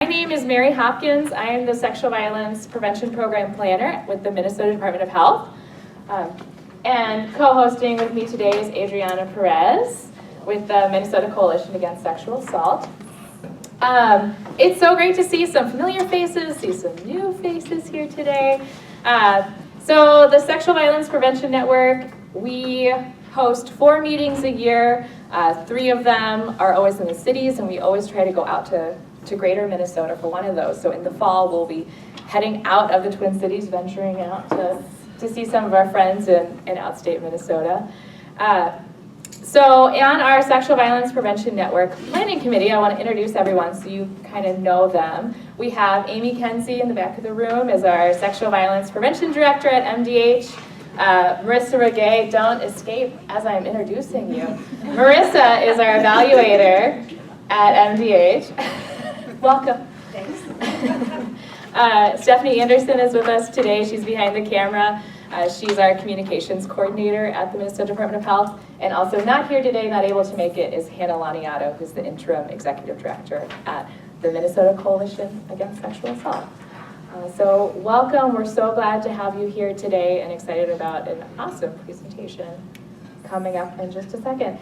My name is Mary Hopkins. I am the Sexual Violence Prevention Program Planner with the Minnesota Department of Health. And co-hosting with me today is Adriana Perez with the Minnesota Coalition Against Sexual Assault. It's so great to see some familiar faces, see some new faces here today. So the Sexual Violence Prevention Network, we host 4 meetings a year. 3 of them are always in the cities, and we always try to go out to greater Minnesota for one of those. So in the fall, we'll be heading out of the Twin Cities, venturing out to see some of our friends in outstate Minnesota. So on our Sexual Violence Prevention Network Planning Committee, I want to introduce everyone so you kind of know them. We have Amy Kenzie in the back of the room as our Sexual Violence Prevention Director at MDH. Marissa Regay, don't escape as I'm introducing you. Marissa is our evaluator at MDH. Welcome. Thanks. Stephanie Anderson is with us today. She's behind the camera. She's our communications coordinator at the Minnesota Department of Health. And also not here today, not able to make it, is Hannah Laniato, who's the interim executive director at the Minnesota Coalition Against Sexual Assault. So welcome. We're so glad to have you here today and excited about an awesome presentation coming up in just a second.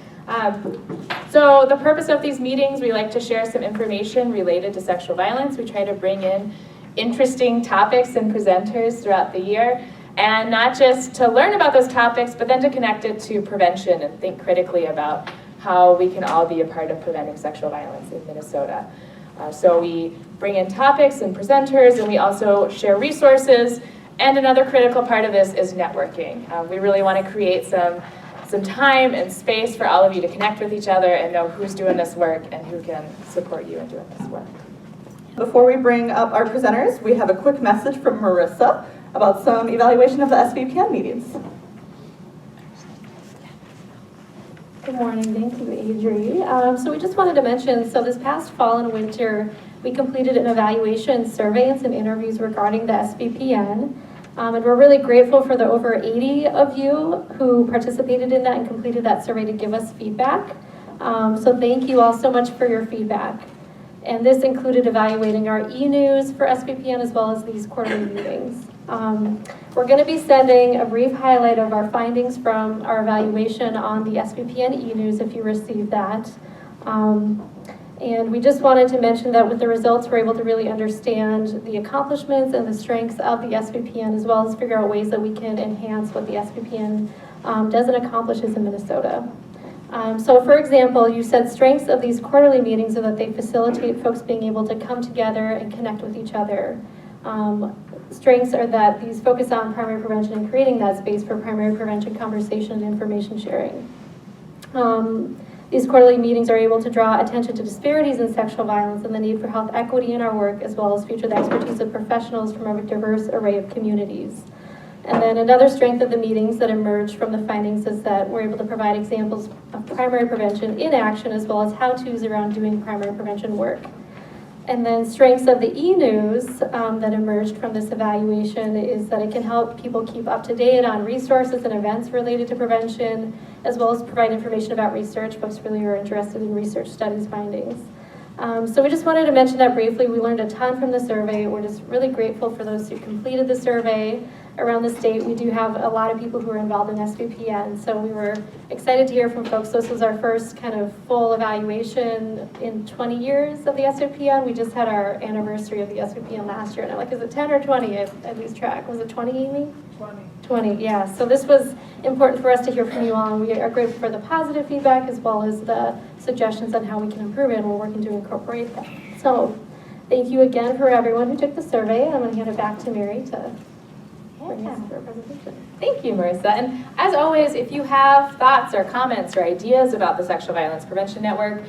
So the purpose of these meetings, we like to share some information related to sexual violence. We try to bring in interesting topics and presenters throughout the year, and not just to learn about those topics, but then to connect it to prevention and think critically about how we can all be a part of preventing sexual violence in Minnesota. So we bring in topics and presenters, and we also share resources. And another critical part of this is networking. We really want to create some time and space for all of you to connect with each other and know who's doing this work and who can support you in doing this work. Before we bring up our presenters, we have a quick message from Marissa about some evaluation of the SVPN meetings. Good morning, thank you, Adri. So we just wanted to mention, so this past fall and winter, we completed an evaluation survey and some interviews regarding the SVPN. And we're really grateful for the over 80 of you who participated in that and completed that survey to give us feedback. So thank you all so much for your feedback. And this included evaluating our e-news for SVPN as well as these quarterly meetings. We're going to be sending a brief highlight of our findings from our evaluation on the SVPN e-news if you received that. And we just wanted to mention that with the results, we're able to really understand the accomplishments and the strengths of the SVPN, as well as figure out ways that we can enhance what the SVPN does and accomplishes in Minnesota. So for example, you said strengths of these quarterly meetings are that they facilitate folks being able to come together and connect with each other. Strengths are that these focus on primary prevention and creating that space for primary prevention conversation and information sharing. These quarterly meetings are able to draw attention to disparities in sexual violence and the need for health equity in our work, as well as feature the expertise of professionals from a diverse array of communities. And then another strength of the meetings that emerged from the findings is that we're able to provide examples of primary prevention in action, as well as how-tos around doing primary prevention work. And then strengths of the e-news that emerged from this evaluation is that it can help people keep up to date on resources and events related to prevention, as well as provide information about research. Folks really are interested in research studies findings. So we just wanted to mention that briefly. We learned a ton from the survey. We're just really grateful for those who completed the survey. Around the state, we do have a lot of people who are involved in SVPN, so we were excited to hear from folks. This was our first kind of full evaluation in 20 years of the SVPN. We just had our anniversary of the SVPN last year, and I'm like, is it 10 or 20? I lose track. Was it 20, Amy? 20, yeah. So this was important for us to hear from you all, and we are grateful for the positive feedback as well as the suggestions on how we can improve it, and we're working to incorporate that. So thank you again for everyone who took the survey. I'm going to hand it back to Mary to bring us through our presentation. Thank you, Marissa. And as always, if you have thoughts or comments or ideas about the Sexual Violence Prevention Network,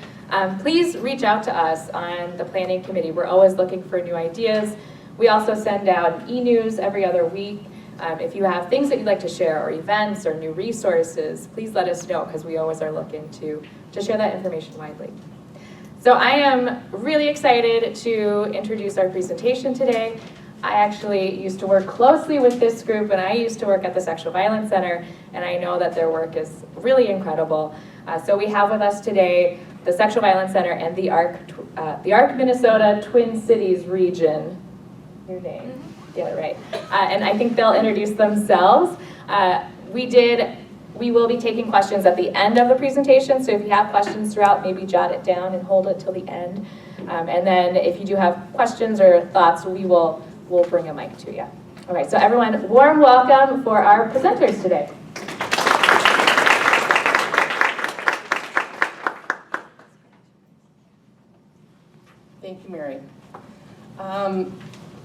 please reach out to us on the planning committee. We're always looking for new ideas. We also send out e-news every other week. If you have things that you'd like to share or events or new resources, please let us know, because we always are looking to share that information widely. So I am really excited to introduce our presentation today. I actually used to work closely with this group, and I used to work at the Sexual Violence Center, and I know that their work is really incredible. So we have with us today the Sexual Violence Center and the ARC Minnesota Twin Cities region. Your name, get it right. And I think they'll introduce themselves. We will be taking questions at the end of the presentation, so if you have questions throughout, maybe jot it down and hold it till the end. And then if you do have questions or thoughts, we'll bring a mic to you. All right, so everyone, warm welcome for our presenters today. Thank you, Mary.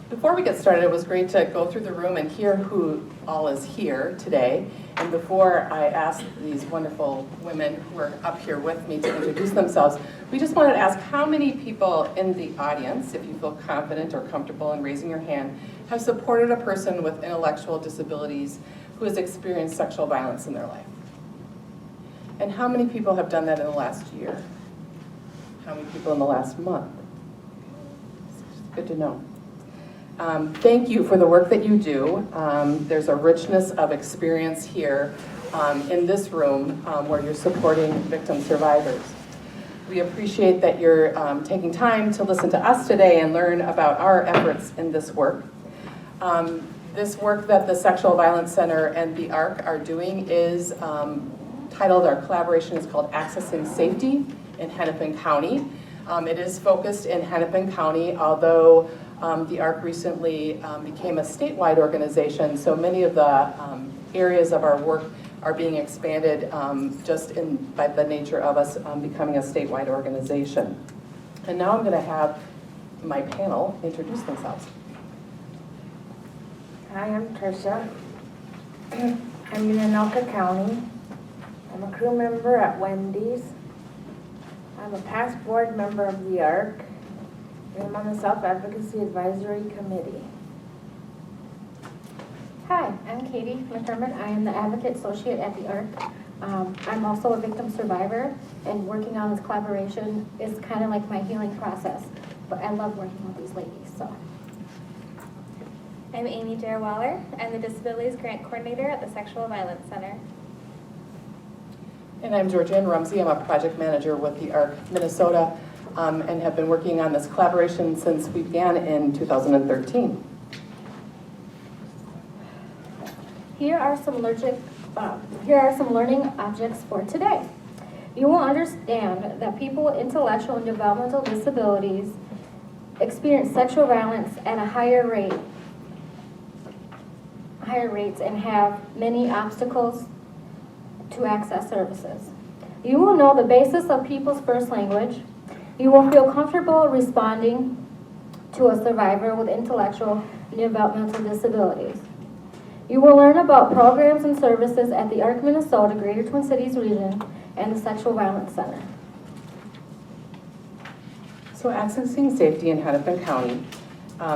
Before we get started, it was great to go through the room and hear who all is here today. And before I ask these wonderful women who are up here with me to introduce themselves, we just wanted to ask how many people in the audience, if you feel confident or comfortable in raising your hand, have supported a person with intellectual disabilities who has experienced sexual violence in their life? And how many people have done that in the last year? How many people in the last month? Good to know. Thank you for the work that you do. There's a richness of experience here in this room where you're supporting victim survivors. We appreciate that you're taking time to listen to us today and learn about our efforts in this work. This work that the Sexual Violence Center and the ARC are doing is titled, our collaboration is called Accessing Safety in Hennepin County. It is focused in Hennepin County, although the ARC recently became a statewide organization, so many of the areas of our work are being expanded by the nature of us becoming a statewide organization. And now I'm going to have my panel introduce themselves. Hi, I'm Tricia. I'm in Anoka County. I'm a crew member at Wendy's. I'm a past board member of the ARC. I'm on the Self-Advocacy Advisory Committee. Hi, I'm Katie McDermott. I am the Advocate Associate at the ARC. I'm also a victim survivor, and working on this collaboration is kind of like my healing process. But I love working with these ladies, so. I'm Amy Jerwaller. I'm the Disabilities Grant Coordinator at the Sexual Violence Center. And I'm Georgianne Rumsey. I'm a project manager with the ARC Minnesota and have been working on this collaboration since we began in 2013. Here are some learning objects for today. You will understand that people with intellectual and developmental disabilities experience sexual violence at a higher rates and have many obstacles to access services. You will know the basis of people's first language. You will feel comfortable responding to a survivor with intellectual and developmental disabilities. You will learn about programs and services at the ARC Minnesota Greater Twin Cities region and the Sexual Violence Center. So Accessing Safety in Hennepin County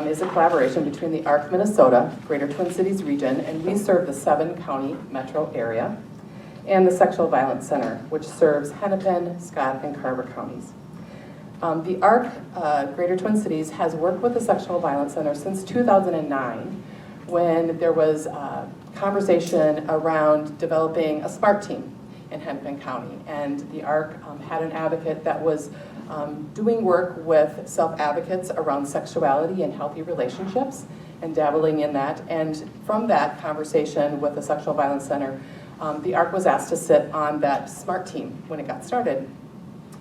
is a collaboration between the ARC Minnesota Greater Twin Cities region, and we serve the 7-county metro area, and the Sexual Violence Center, which serves Hennepin, Scott, and Carver counties. The ARC Greater Twin Cities has worked with the Sexual Violence Center since 2009, when there was a conversation around developing a SMART team in Hennepin County. And the ARC had an advocate that was doing work with self-advocates around sexuality and healthy relationships and dabbling in that. And from that conversation with the Sexual Violence Center, the ARC was asked to sit on that SMART team when it got started.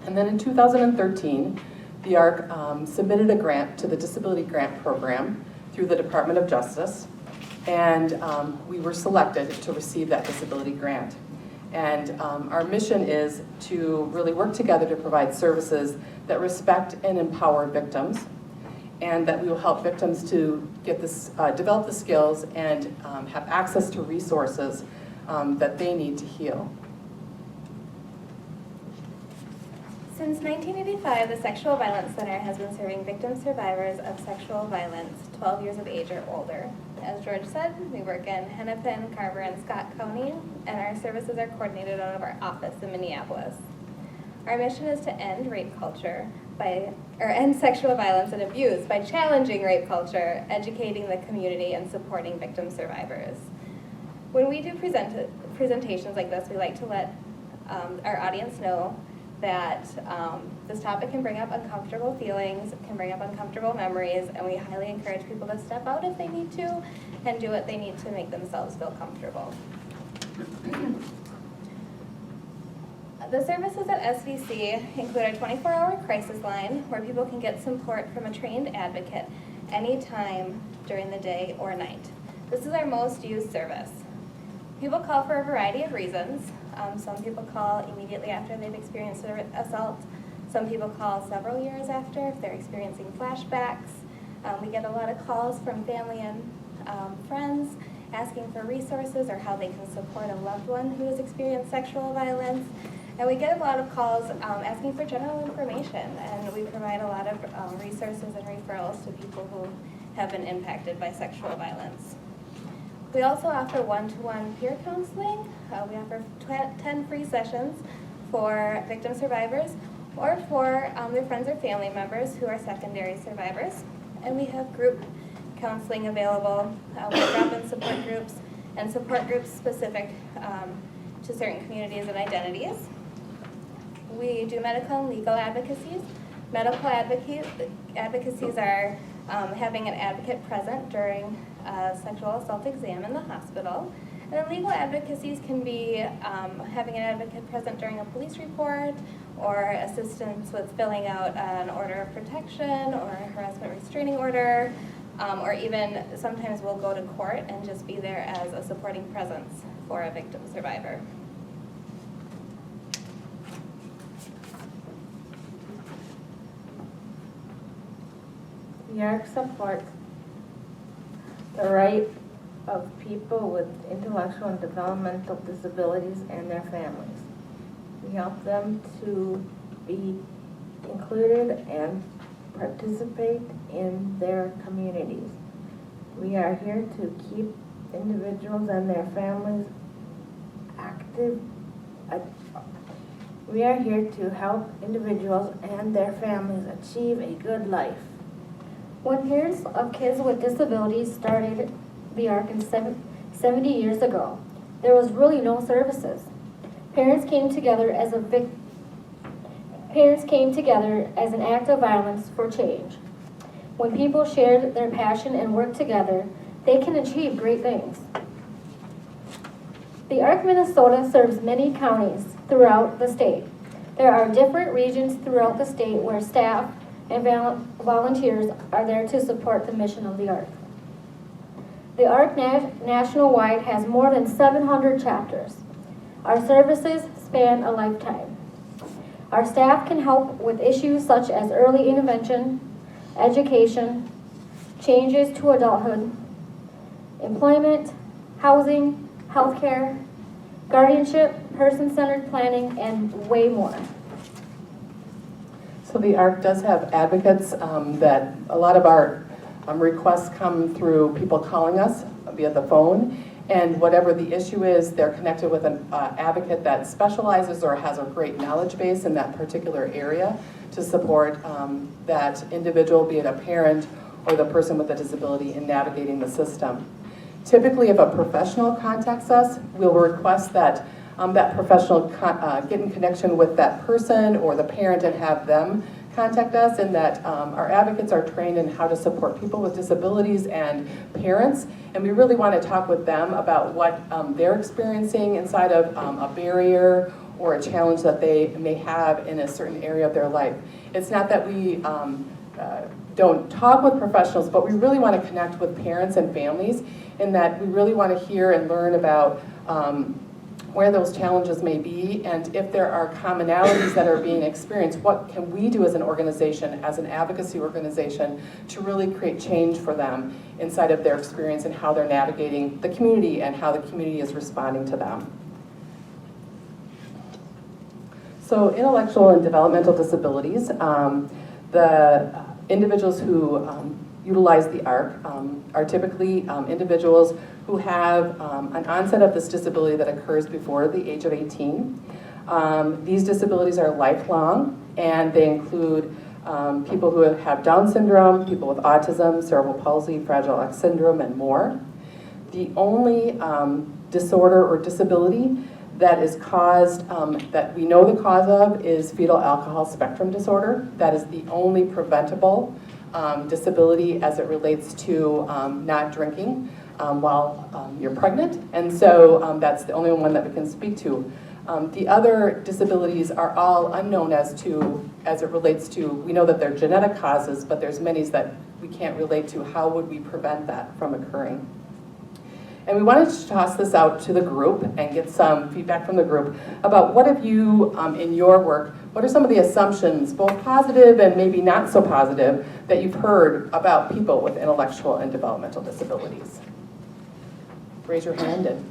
And then in 2013, the ARC submitted a grant to the Disability Grant Program through the Department of Justice, and we were selected to receive that disability grant. And our mission is to really work together to provide services that respect and empower victims, and that we will help victims to get this, develop the skills and have access to resources that they need to heal. Since 1985, the Sexual Violence Center has been serving victim survivors of sexual violence 12 years of age or older. As George said, we work in Hennepin, Carver, and Scott County, and our services are coordinated out of our office in Minneapolis. Our mission is to end rape culture end sexual violence and abuse by challenging rape culture, educating the community, and supporting victim survivors. When we do presentations like this, we like to let our audience know that this topic can bring up uncomfortable feelings, can bring up uncomfortable memories, and we highly encourage people to step out if they need to and do what they need to make themselves feel comfortable. The services at SVC include our 24-hour crisis line, where people can get support from a trained advocate anytime during the day or night. This is our most used service. People call for a variety of reasons. Some people call immediately after they've experienced an assault. Some people call several years after if they're experiencing flashbacks. We get a lot of calls from family and friends asking for resources or how they can support a loved one who has experienced sexual violence. And we get a lot of calls asking for general information, and we provide a lot of resources and referrals to people who have been impacted by sexual violence. We also offer one-to-one peer counseling. We offer 10 free sessions for victim survivors or for their friends or family members who are secondary survivors. And we have group counseling available with drop-in support groups and support groups specific to certain communities and identities. We do medical and legal advocacies. Medical advocacies are having an advocate present during a sexual assault exam in the hospital. And then legal advocacies can be having an advocate present during a police report or assistance with filling out an order of protection or a harassment restraining order, or even sometimes we'll go to court and just be there as a supporting presence for a victim survivor. The ARC supports the right of people with intellectual and developmental disabilities and their families. We help them to be included and participate in their communities. We are here to keep individuals and their families active. We are here to help individuals and their families achieve a good life. When parents of kids with disabilities started the ARC 70 years ago, there was really no services. Parents came together as an act of violence for change. When people shared their passion and worked together, they can achieve great things. The ARC Minnesota serves many counties throughout the state. There are different regions throughout the state where staff and volunteers are there to support the mission of the ARC. The ARC nationwide has more than 700 chapters. Our services span a lifetime. Our staff can help with issues such as early intervention, education, changes to adulthood, employment, housing, healthcare, guardianship, person-centered planning, and way more. So the ARC does have advocates that a lot of our requests come through people calling us via the phone, and whatever the issue is, they're connected with an advocate that specializes or has a great knowledge base in that particular area to support that individual, be it a parent or the person with a disability, in navigating the system. Typically, if a professional contacts us, we'll request that that professional get in connection with that person or the parent and have them contact us, and that our advocates are trained in how to support people with disabilities and parents, and we really want to talk with them about what they're experiencing inside of a barrier or a challenge that they may have in a certain area of their life. It's not that we don't talk with professionals, but we really want to connect with parents and families, in that we really want to hear and learn about where those challenges may be, and if there are commonalities that are being experienced, what can we do as an organization, as an advocacy organization, to really create change for them inside of their experience and how they're navigating the community and how the community is responding to them. So intellectual and developmental disabilities, the individuals who utilize the ARC are typically individuals who have an onset of this disability that occurs before the age of 18. These disabilities are lifelong, and they include people who have Down syndrome, people with autism, cerebral palsy, Fragile X syndrome, and more. The only disorder or disability that is caused, that we know the cause of is fetal alcohol spectrum disorder. That is the only preventable disability as it relates to not drinking while you're pregnant. And so that's the only one that we can speak to. The other disabilities are all unknown as it relates to, we know that they're genetic causes, but there's many that we can't relate to. How would we prevent that from occurring? And we wanted to toss this out to the group and get some feedback from the group about what have you, in your work, what are some of the assumptions, both positive and maybe not so positive, that you've heard about people with intellectual and developmental disabilities? Raise your hand and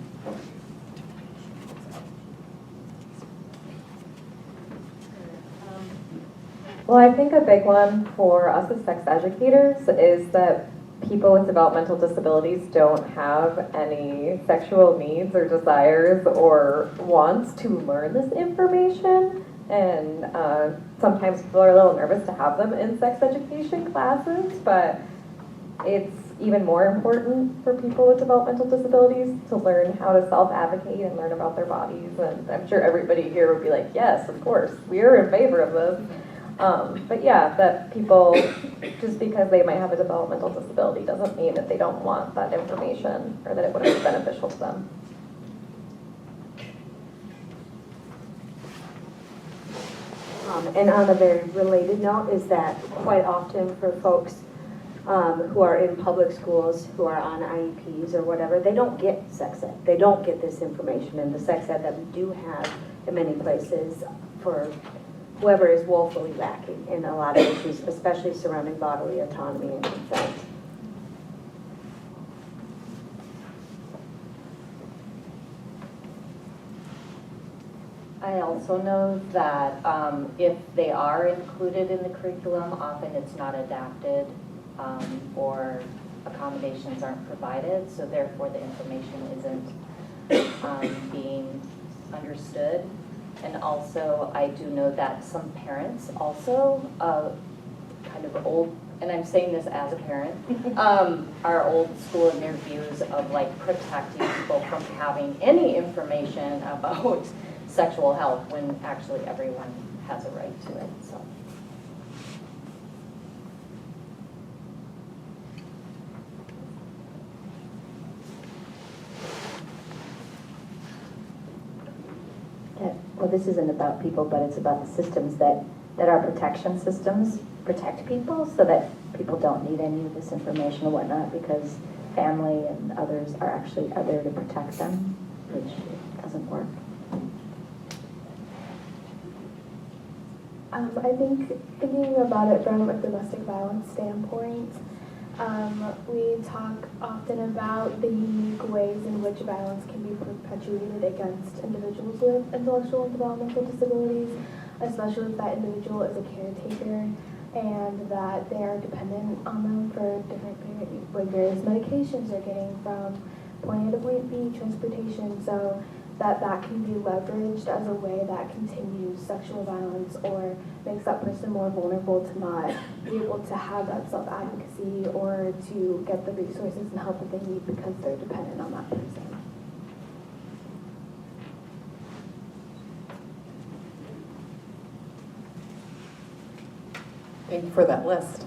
Well, I think a big one for us as sex educators is that people with developmental disabilities don't have any sexual needs or desires or wants to learn this information. And sometimes people are a little nervous to have them in sex education classes, but it's even more important for people with developmental disabilities to learn how to self-advocate and learn about their bodies. And I'm sure everybody here would be like, yes, of course, we are in favor of this. But yeah, that people, just because they might have a developmental disability doesn't mean that they don't want that information or that it wouldn't be beneficial to them. And on a very related note is that quite often for folks who are in public schools, who are on IEPs or whatever, they don't get sex ed. They don't get this information, and the sex ed that we do have in many places for whoever is woefully lacking in a lot of issues, especially surrounding bodily autonomy and consent. I also know that if they are included in the curriculum, often it's not adapted or accommodations aren't provided, so therefore the information isn't being understood. And also, I do know that some parents also, kind of old, and I'm saying this as a parent, are old school in their views of like protecting people from having any information about sexual health when actually everyone has a right to it. So. Well, this isn't about people, but it's about the systems that are protection systems, protect people so that people don't need any of this information or whatnot, because family and others are there to protect them, which doesn't work. I think thinking about it from a domestic violence standpoint, we talk often about the unique ways in which violence can be perpetuated against individuals with intellectual and developmental disabilities, especially if that individual is a caretaker and that they are dependent on them for different various medications they're getting from point A to point B, transportation, so that can be leveraged as a way that continues sexual violence or makes that person more vulnerable to not be able to have that self-advocacy or to get the resources and help that they need because they're dependent on that person. Thank you for that list.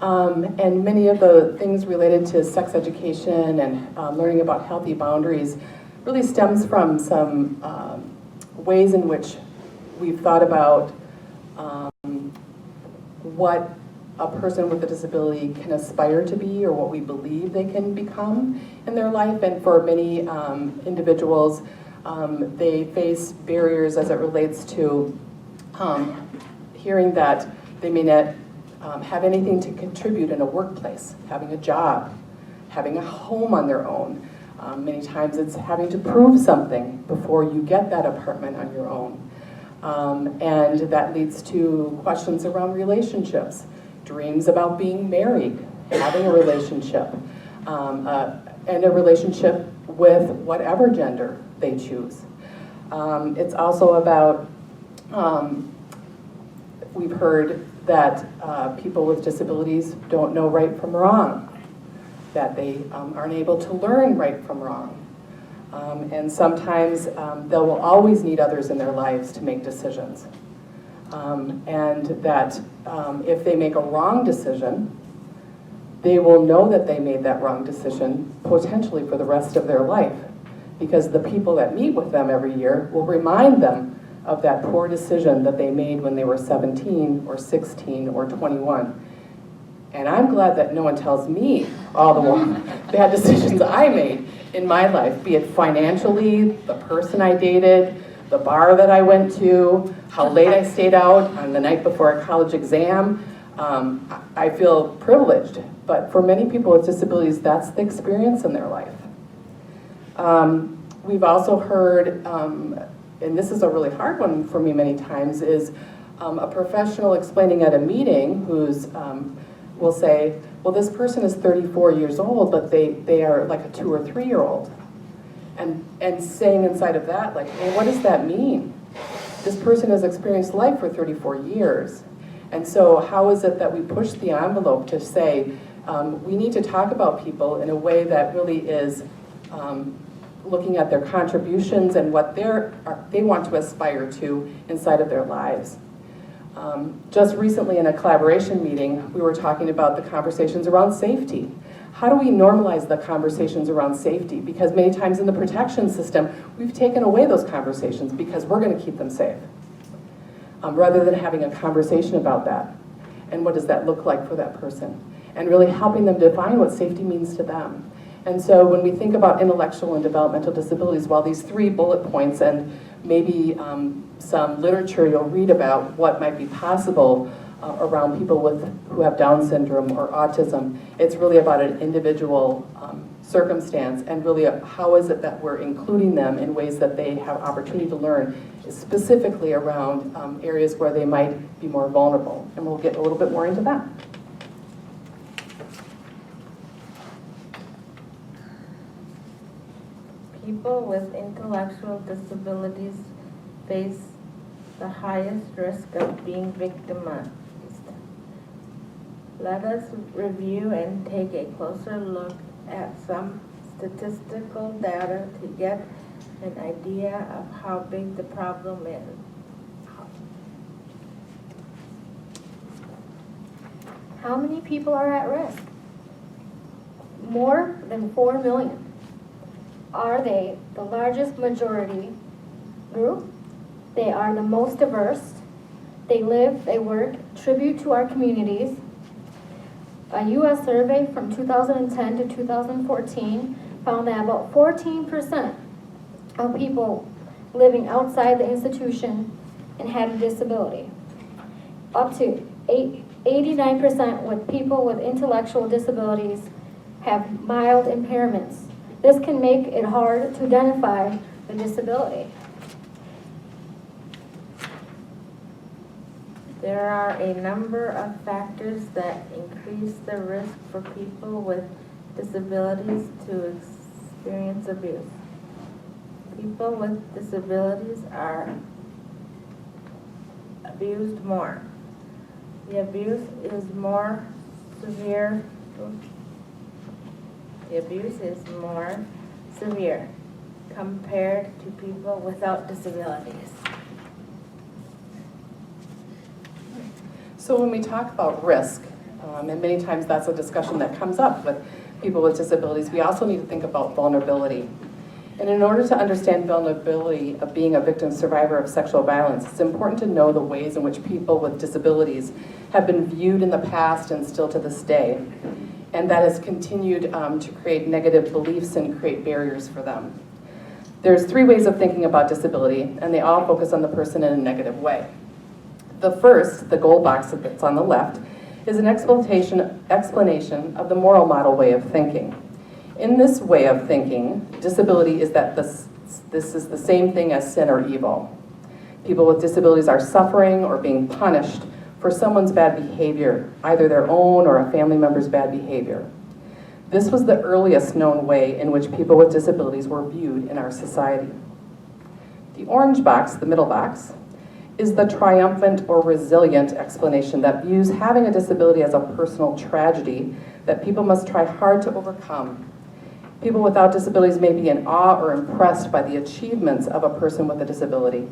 And many of the things related to sex education and learning about healthy boundaries really stems from some ways in which we've thought about what a person with a disability can aspire to be or what we believe they can become in their life. And for many individuals, they face barriers as it relates to hearing that they may not have anything to contribute in a workplace, having a job, having a home on their own. Many times it's having to prove something before you get that apartment on your own. And that leads to questions around relationships, dreams about being married, having a relationship, and a relationship with whatever gender they choose. It's also about, we've heard that people with disabilities don't know right from wrong, that they aren't able to learn right from wrong. And sometimes they will always need others in their lives to make decisions. And that if they make a wrong decision, they will know that they made that wrong decision potentially for the rest of their life, because the people that meet with them every year will remind them of that poor decision that they made when they were 17 or 16 or 21. And I'm glad that no one tells me all the bad decisions I made in my life, be it financially, the person I dated, the bar that I went to, how late I stayed out on the night before a college exam. I feel privileged, but for many people with disabilities, that's the experience in their life. We've also heard, and this is a really hard one for me many times, is a professional explaining at a meeting who's will say, well, this person is 34 years old, but they are like a 2 or 3-year-old. And saying inside of that, like, well, what does that mean? This person has experienced life for 34 years. And so how is it that we push the envelope to say, we need to talk about people in a way that really is looking at their contributions and what they want to aspire to inside of their lives. Just recently in a collaboration meeting, we were talking about the conversations around safety. How do we normalize the conversations around safety? Because many times in the protection system, we've taken away those conversations because we're going to keep them safe. Rather than having a conversation about that. And what does that look like for that person? And really helping them define what safety means to them. And so when we think about intellectual and developmental disabilities, while these 3 bullet points and maybe some literature you'll read about what might be possible around people who have Down syndrome or autism, it's really about an individual circumstance, and really how is it that we're including them in ways that they have opportunity to learn, specifically around areas where they might be more vulnerable. And we'll get a little bit more into that. People with intellectual disabilities face the highest risk of being victimized. Let us review and take a closer look at some statistical data to get an idea of how big the problem is. How many people are at risk? More than 4 million. Are they the largest majority group? They are the most diverse. They live, they work, tribute to our communities. A U.S. survey from 2010 to 2014 found that about 14% of people living outside the institution and had a disability. Up to 89% with people with intellectual disabilities have mild impairments. This can make it hard to identify the disability. There are a number of factors that increase the risk for people with disabilities to experience abuse. People with disabilities are abused more. The abuse is more severe. The abuse is more severe compared to people without disabilities. So when we talk about risk, and many times that's a discussion that comes up with people with disabilities, we also need to think about vulnerability. And in order to understand vulnerability of being a victim survivor of sexual violence, it's important to know the ways in which people with disabilities have been viewed in the past and still to this day. And that has continued to create negative beliefs and create barriers for them. There's 3 ways of thinking about disability, and they all focus on the person in a negative way. The first, the gold box that's on the left, is an explanation of the moral model way of thinking. In this way of thinking, disability is that this is the same thing as sin or evil. People with disabilities are suffering or being punished for someone's bad behavior, either their own or a family member's bad behavior. This was the earliest known way in which people with disabilities were viewed in our society. The orange box, the middle box, is the triumphant or resilient explanation that views having a disability as a personal tragedy that people must try hard to overcome. People without disabilities may be in awe or impressed by the achievements of a person with a disability,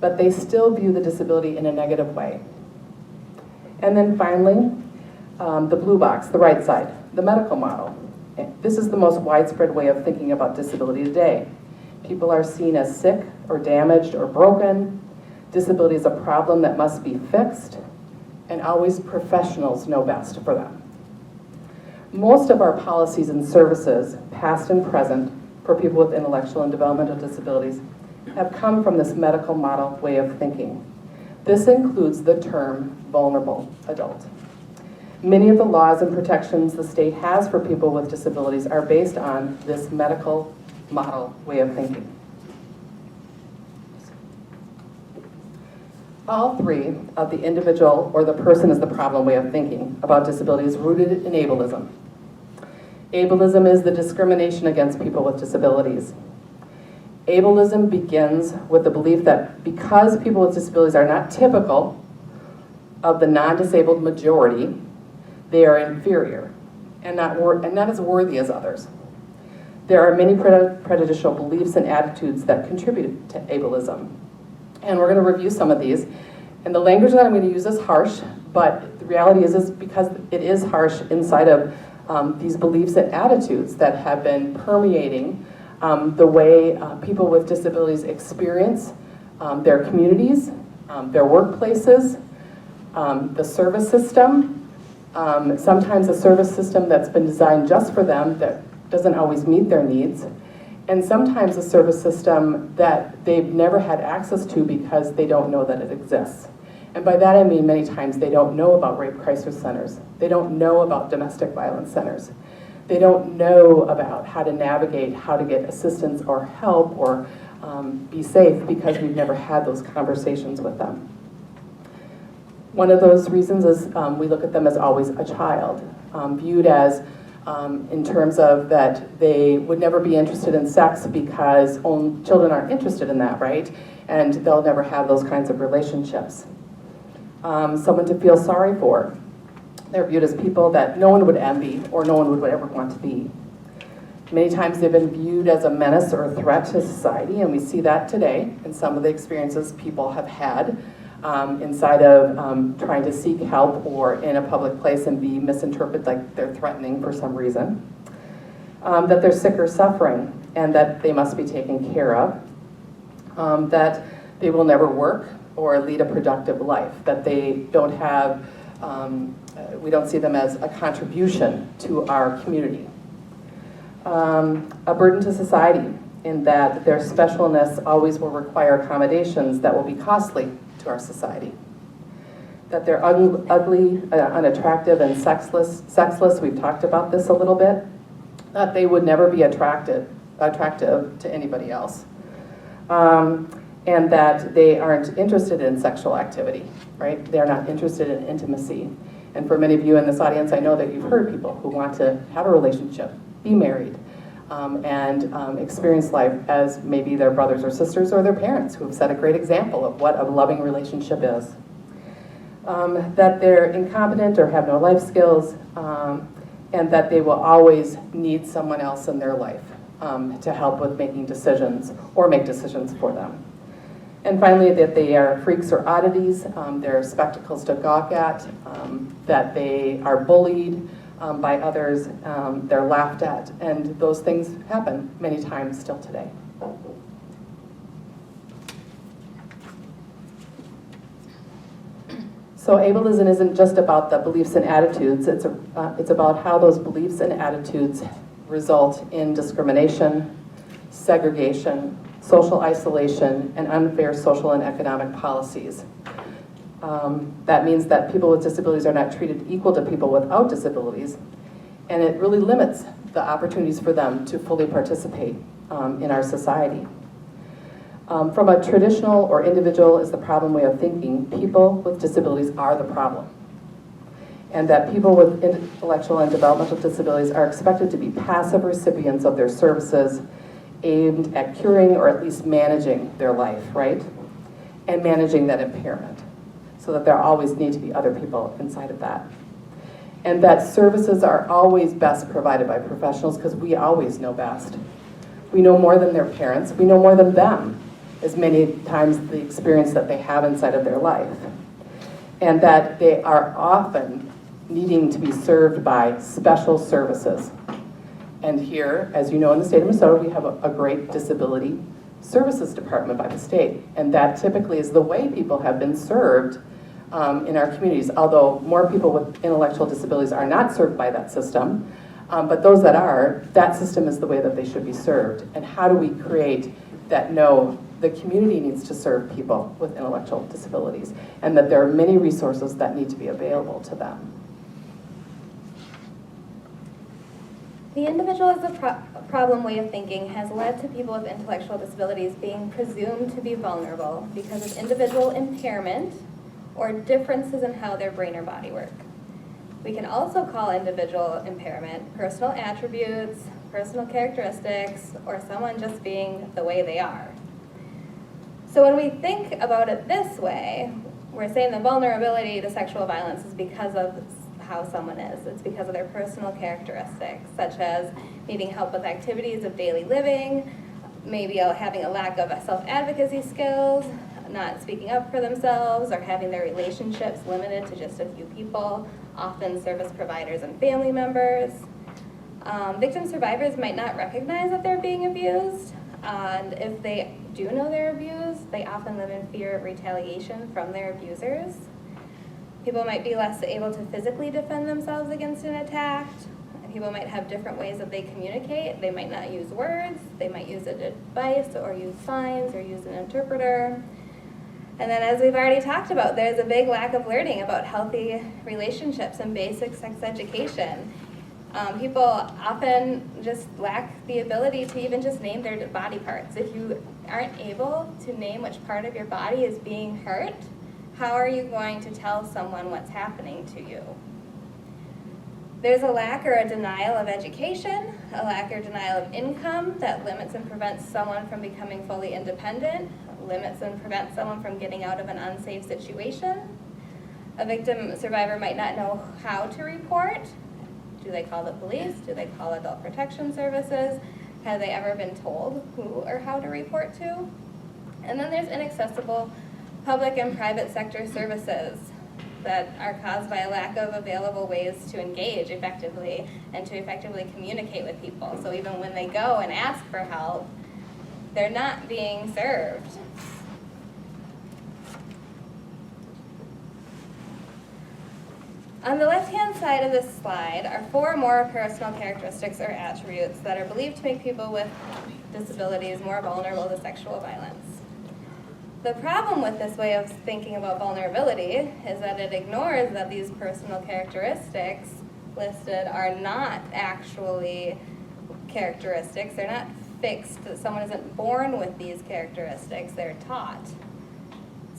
but they still view the disability in a negative way. And then finally, the blue box, the right side, the medical model. This is the most widespread way of thinking about disability today. People are seen as sick or damaged or broken. Disability is a problem that must be fixed, and always professionals know best for them. Most of our policies and services, past and present, for people with intellectual and developmental disabilities have come from this medical model way of thinking. This includes the term vulnerable adult. Many of the laws and protections the state has for people with disabilities are based on this medical model way of thinking. All three of the individual or the person is the problem way of thinking about disability is rooted in ableism. Ableism is the discrimination against people with disabilities. Ableism begins with the belief that because people with disabilities are not typical of the non-disabled majority, they are inferior and not as worthy as others. There are many prejudicial beliefs and attitudes that contribute to ableism. And we're going to review some of these. And the language that I'm going to use is harsh, but the reality is because it is harsh inside of these beliefs and attitudes that have been permeating the way people with disabilities experience their communities, their workplaces, the service system, sometimes a service system that's been designed just for them that doesn't always meet their needs, and sometimes a service system that they've never had access to because they don't know that it exists. And by that I mean many times they don't know about rape crisis centers. They don't know about domestic violence centers. They don't know about how to navigate, how to get assistance or help or be safe because we've never had those conversations with them. One of those reasons is we look at them as always a child, viewed as in terms of that they would never be interested in sex because children aren't interested in that, right? And they'll never have those kinds of relationships. Someone to feel sorry for. They're viewed as people that no one would envy or no one would ever want to be. Many times they've been viewed as a menace or a threat to society, and we see that today in some of the experiences people have had inside of trying to seek help or in a public place and be misinterpreted like they're threatening for some reason. That they're sick or suffering and that they must be taken care of. That they will never work or lead a productive life. That they don't have, we don't see them as a contribution to our community. A burden to society in that their specialness always will require accommodations that will be costly to our society. That they're ugly, unattractive, and sexless. We've talked about this a little bit. That they would never be attractive to anybody else. And that they aren't interested in sexual activity, right? They're not interested in intimacy. And for many of you in this audience, I know that you've heard people who want to have a relationship, be married, and experience life as maybe their brothers or sisters or their parents who have set a great example of what a loving relationship is. That they're incompetent or have no life skills, and that they will always need someone else in their life to help with making decisions or make decisions for them. And finally, that they are freaks or oddities, they're spectacles to gawk at, that they are bullied by others, they're laughed at, and those things happen many times still today. So ableism isn't just about the beliefs and attitudes, it's about how those beliefs and attitudes result in discrimination, segregation, social isolation, and unfair social and economic policies. That means that people with disabilities are not treated equal to people without disabilities, and it really limits the opportunities for them to fully participate in our society. From a traditional or individual is the problem way of thinking, people with disabilities are the problem. And that people with intellectual and developmental disabilities are expected to be passive recipients of their services aimed at curing or at least managing their life, right? And managing that impairment, so that there always need to be other people inside of that. and that services are always best provided by professionals because we always know best. We know more than their parents. We know more than them, as many times the experience that they have inside of their life. And that they are often needing to be served by special services. And here, as you know, in the state of Minnesota, we have a great disability services department by the state. And that typically is the way people have been served in our communities, although more people with intellectual disabilities are not served by that system. But those that are, that system is the way that they should be served. And how do we create that no, the community needs to serve people with intellectual disabilities, and that there are many resources that need to be available to them. The individual as a problem way of thinking has led to people with intellectual disabilities being presumed to be vulnerable because of individual impairment or differences in how their brain or body work. We can also call individual impairment personal attributes, personal characteristics, or someone just being the way they are. So when we think about it this way, we're saying the vulnerability to sexual violence is because of how someone is. It's because of their personal characteristics, such as needing help with activities of daily living, maybe having a lack of self-advocacy skills, not speaking up for themselves, or having their relationships limited to just a few people, often service providers and family members. Victim survivors might not recognize that they're being abused, and if they do know they're abused, they often live in fear of retaliation from their abusers. People might be less able to physically defend themselves against an attack. People might have different ways that they communicate. They might not use words, they might use a device or use signs or use an interpreter. And then, as we've already talked about, there's a big lack of learning about healthy relationships and basic sex education. People often just lack the ability to even just name their body parts. If you aren't able to name which part of your body is being hurt, how are you going to tell someone what's happening to you? There's a lack or a denial of education, a lack or denial of income that limits and prevents someone from becoming fully independent, limits and prevents someone from getting out of an unsafe situation. A victim survivor might not know how to report. Do they call the police? Do they call adult protection services? Have they ever been told who or how to report to? And then there's inaccessible public and private sector services that are caused by a lack of available ways to engage effectively and to effectively communicate with people. So even when they go and ask for help, they're not being served. On the left-hand side of this slide are 4 more personal characteristics or attributes that are believed to make people with disabilities more vulnerable to sexual violence. The problem with this way of thinking about vulnerability is that it ignores that these personal characteristics listed are not actually characteristics. They're not fixed, that someone isn't born with these characteristics, they're taught.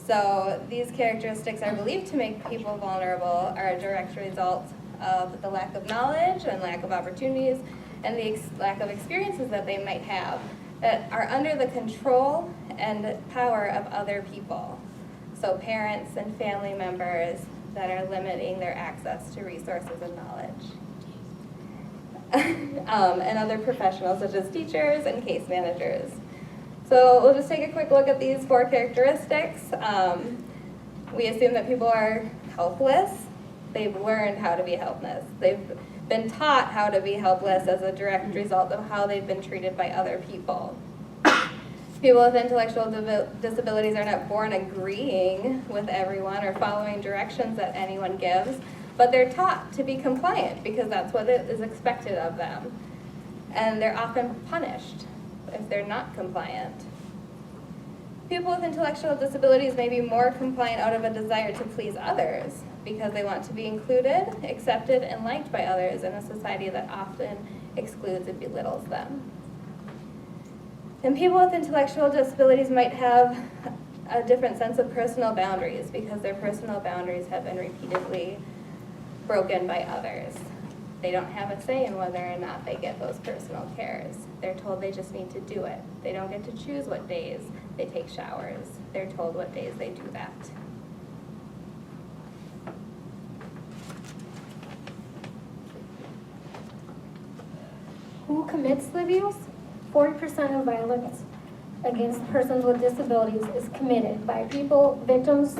So these characteristics are believed to make people vulnerable are a direct result of the lack of knowledge and lack of opportunities and the lack of experiences that they might have that are under the control and power of other people. So parents and family members that are limiting their access to resources and knowledge. And other professionals such as teachers and case managers. So we'll just take a quick look at these 4 characteristics. We assume that people are helpless. They've learned how to be helpless. They've been taught how to be helpless as a direct result of how they've been treated by other people. People with intellectual disabilities are not born agreeing with everyone or following directions that anyone gives, but they're taught to be compliant because that's what is expected of them. And they're often punished if they're not compliant. People with intellectual disabilities may be more compliant out of a desire to please others because they want to be included, accepted, and liked by others in a society that often excludes and belittles them. And people with intellectual disabilities might have a different sense of personal boundaries because their personal boundaries have been repeatedly broken by others. They don't have a say in whether or not they get those personal cares. They're told they just need to do it. They don't get to choose what days they take showers. They're told what days they do that. Who commits the abuse? 40% of violence against persons with disabilities is committed by people, victims,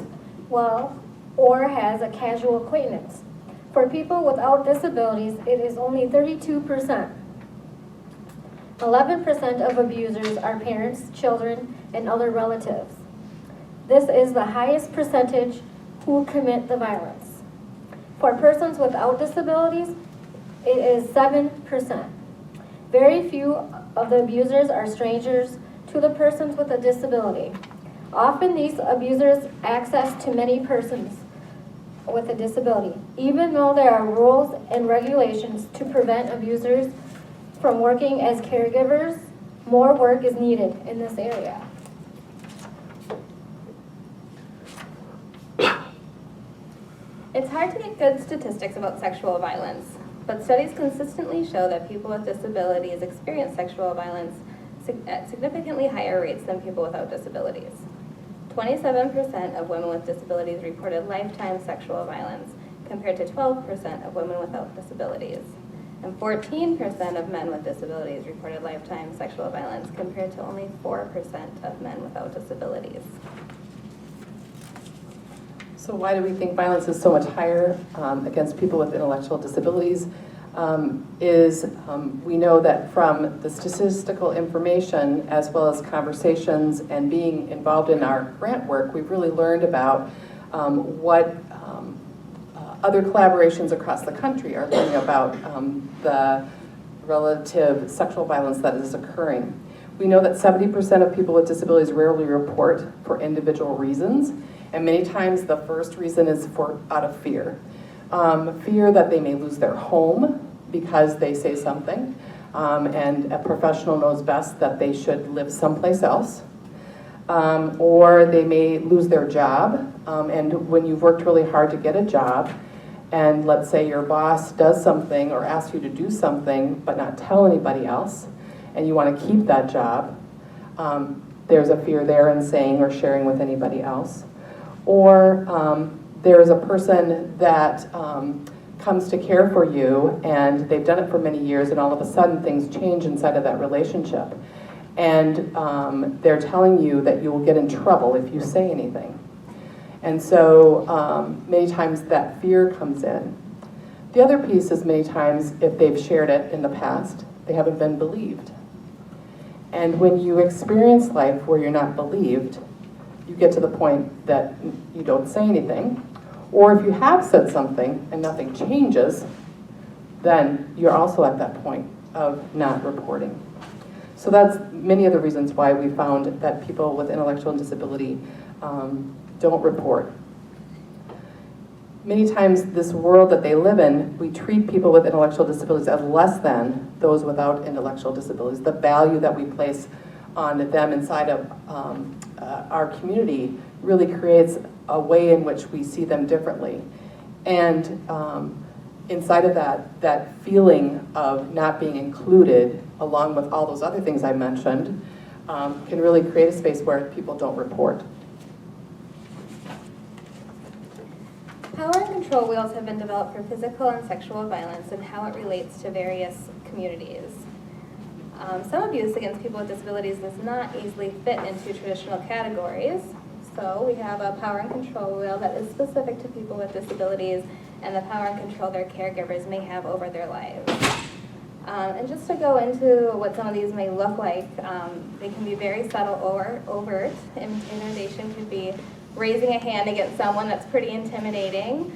or has a casual acquaintance. For people without disabilities, it is only 32%. 11% of abusers are parents, children, and other relatives. This is the highest percentage who commit the violence. For persons without disabilities, it is 7%. Very few of the abusers are strangers to the persons with a disability. Often these abusers access to many persons with a disability, even though there are rules and regulations to prevent abusers from working as caregivers. More work is needed in this area. It's hard to get good statistics about sexual violence, but studies consistently show that people with disabilities experience sexual violence at significantly higher rates than people without disabilities. 27% of women with disabilities reported lifetime sexual violence, compared to 12% of women without disabilities. And 14% of men with disabilities reported lifetime sexual violence, compared to only 4% of men without disabilities. So why do we think violence is so much higher against people with intellectual disabilities? We know that from the statistical information as well as conversations and being involved in our grant work, we've really learned about what other collaborations across the country are learning about the relative sexual violence that is occurring. We know that 70% of people with disabilities rarely report for individual reasons, and many times the first reason is out of fear. Fear that they may lose their home because they say something, and a professional knows best that they should live someplace else. Or they may lose their job, and when you've worked really hard to get a job, and let's say your boss does something or asks you to do something but not tell anybody else, and you want to keep that job, there's a fear there in saying or sharing with anybody else. Or there's a person that comes to care for you, and they've done it for many years, and all of a sudden things change inside of that relationship. And they're telling you that you will get in trouble if you say anything. And so many times that fear comes in. The other piece is many times if they've shared it in the past, they haven't been believed. And when you experience life where you're not believed, you get to the point that you don't say anything. Or if you have said something and nothing changes, then you're also at that point of not reporting. So that's many of the reasons why we found that people with intellectual disability don't report. Many times this world that they live in, we treat people with intellectual disabilities as less than those without intellectual disabilities. The value that we place on them inside of our community really creates a way in which we see them differently. And inside of that feeling of not being included, along with all those other things I mentioned, can really create a space where people don't report. Power and control wheels have been developed for physical and sexual violence and how it relates to various communities. Some abuse against people with disabilities does not easily fit into traditional categories. So we have a power and control wheel that is specific to people with disabilities and the power and control their caregivers may have over their lives. And just to go into what some of these may look like, they can be very subtle or overt. Intimidation could be raising a hand against someone that's pretty intimidating,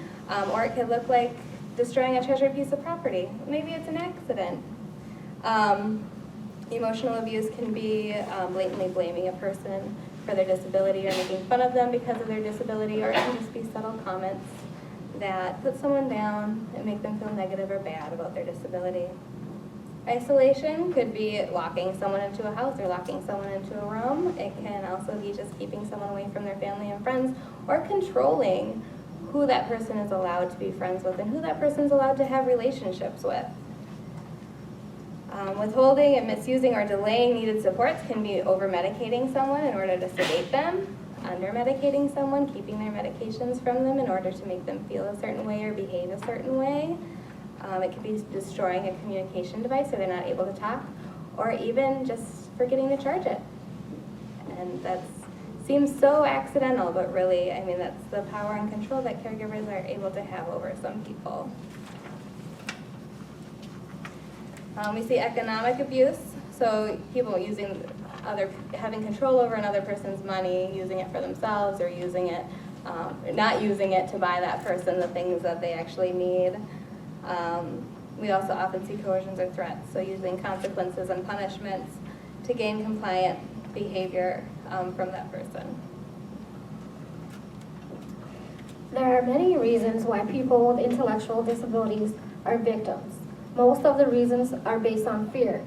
or it could look like destroying a treasured piece of property. Maybe it's an accident. Emotional abuse can be blatantly blaming a person for their disability or making fun of them because of their disability, or it can just be subtle comments that put someone down and make them feel negative or bad about their disability. Isolation could be locking someone into a house or locking someone into a room. It can also be just keeping someone away from their family and friends, or controlling who that person is allowed to be friends with and who that person is allowed to have relationships with. Withholding and misusing or delaying needed supports can be over-medicating someone in order to sedate them, under-medicating someone, keeping their medications from them in order to make them feel a certain way or behave a certain way. It could be destroying a communication device so they're not able to talk, or even just forgetting to charge it. And that seems so accidental, but really, I mean, that's the power and control that caregivers are able to have over some people. We see economic abuse, so people having control over another person's money, using it for themselves, or using it, not using it to buy that person the things that they actually need. We also often see coercions or threats, so using consequences and punishments to gain compliant behavior from that person. There are many reasons why people with intellectual disabilities are victims. Most of the reasons are based on fear.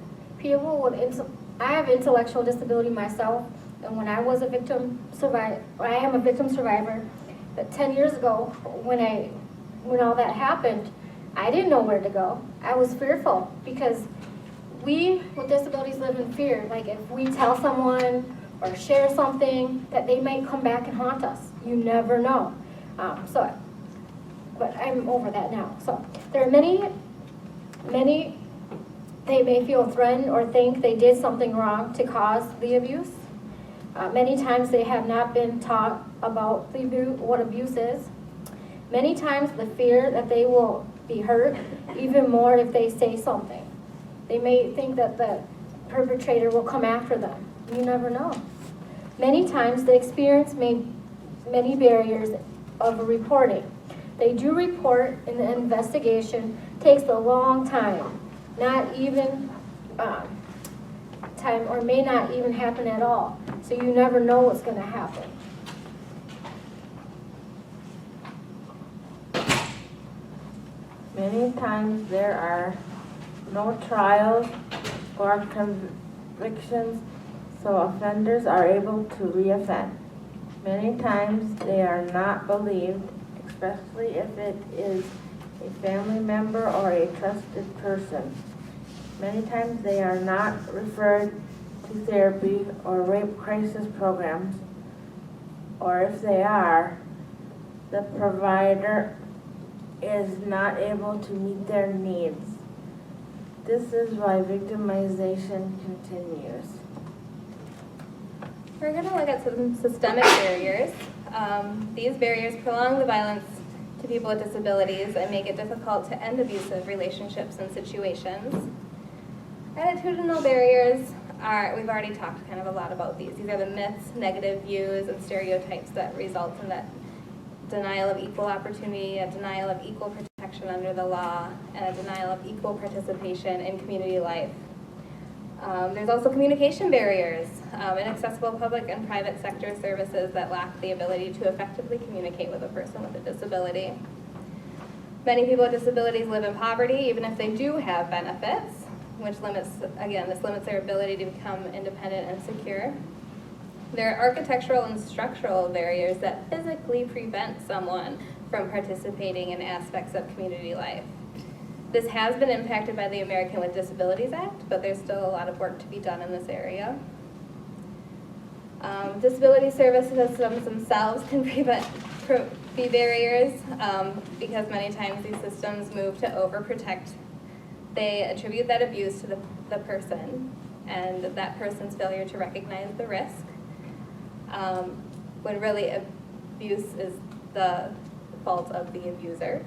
I have intellectual disability myself, and when I was a victim survivor, I am a victim survivor. But 10 years ago, when all that happened, I didn't know where to go. I was fearful because we with disabilities live in fear. Like if we tell someone or share something, that they might come back and haunt us. You never know. But I'm over that now. So there are many, they may feel threatened or think they did something wrong to cause the abuse. Many times they have not been taught about what abuse is. Many times the fear that they will be hurt, even more if they say something. They may think that the perpetrator will come after them. You never know. Many times they experience many barriers of reporting. They do report, and the investigation takes a long time, not even time, or may not even happen at all. So you never know what's going to happen. Many times there are no trials or convictions, so offenders are able to reoffend. Many times they are not believed, especially if it is a family member or a trusted person. Many times they are not referred to therapy or rape crisis programs, or if they are, the provider is not able to meet their needs. This is why victimization continues. We're going to look at some systemic barriers. These barriers prolong the violence to people with disabilities and make it difficult to end abusive relationships and situations. Attitudinal barriers we've already talked kind of a lot about these. These are the myths, negative views, and stereotypes that result in that denial of equal opportunity, a denial of equal protection under the law, and a denial of equal participation in community life. There's also communication barriers, inaccessible public and private sector services that lack the ability to effectively communicate with a person with a disability. Many people with disabilities live in poverty, even if they do have benefits, which limits, again, this limits their ability to become independent and secure. There are architectural and structural barriers that physically prevent someone from participating in aspects of community life. This has been impacted by the American with Disabilities Act, but there's still a lot of work to be done in this area. Disability service systems themselves can be barriers because many times these systems move to overprotect. They attribute that abuse to the person and that person's failure to recognize the risk, when really abuse is the fault of the abuser.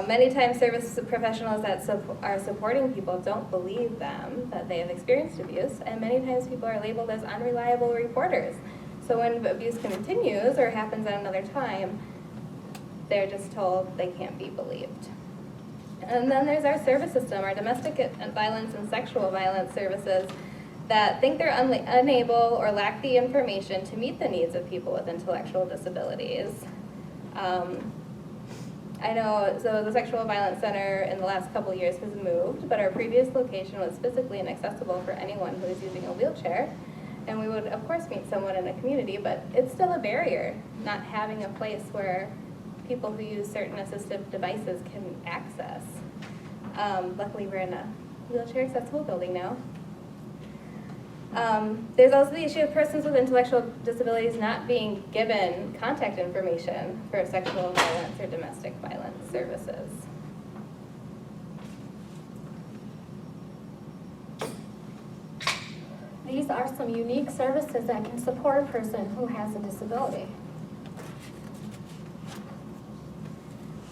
Many times service professionals that are supporting people don't believe them that they have experienced abuse, and many times people are labeled as unreliable reporters. So when abuse continues or happens at another time, they're just told they can't be believed. And then there's our service system, our domestic violence and sexual violence services that think they're unable or lack the information to meet the needs of people with intellectual disabilities. I know, so the Sexual Violence Center in the last couple of years has moved, but our previous location was physically inaccessible for anyone who is using a wheelchair. And we would, of course, meet someone in a community, but it's still a barrier, not having a place where people who use certain assistive devices can access. Luckily, we're in a wheelchair accessible building now. There's also the issue of persons with intellectual disabilities not being given contact information for sexual violence or domestic violence services. these are some unique services that can support a person who has a disability.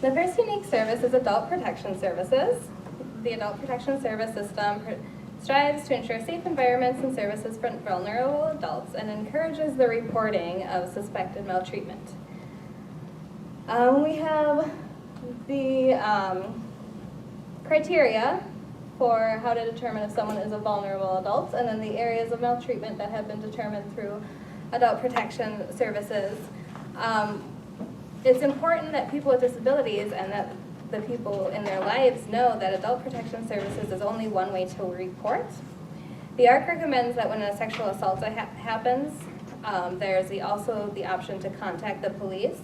The first unique service is Adult Protection Services. The Adult Protection Service System strives to ensure safe environments and services for vulnerable adults and encourages the reporting of suspected maltreatment. We have the criteria for how to determine if someone is a vulnerable adult, and then the areas of maltreatment that have been determined through Adult Protection Services. It's important that people with disabilities and that the people in their lives know that Adult Protection Services is only one way to report. The ARC recommends that when a sexual assault happens, there's also the option to contact the police.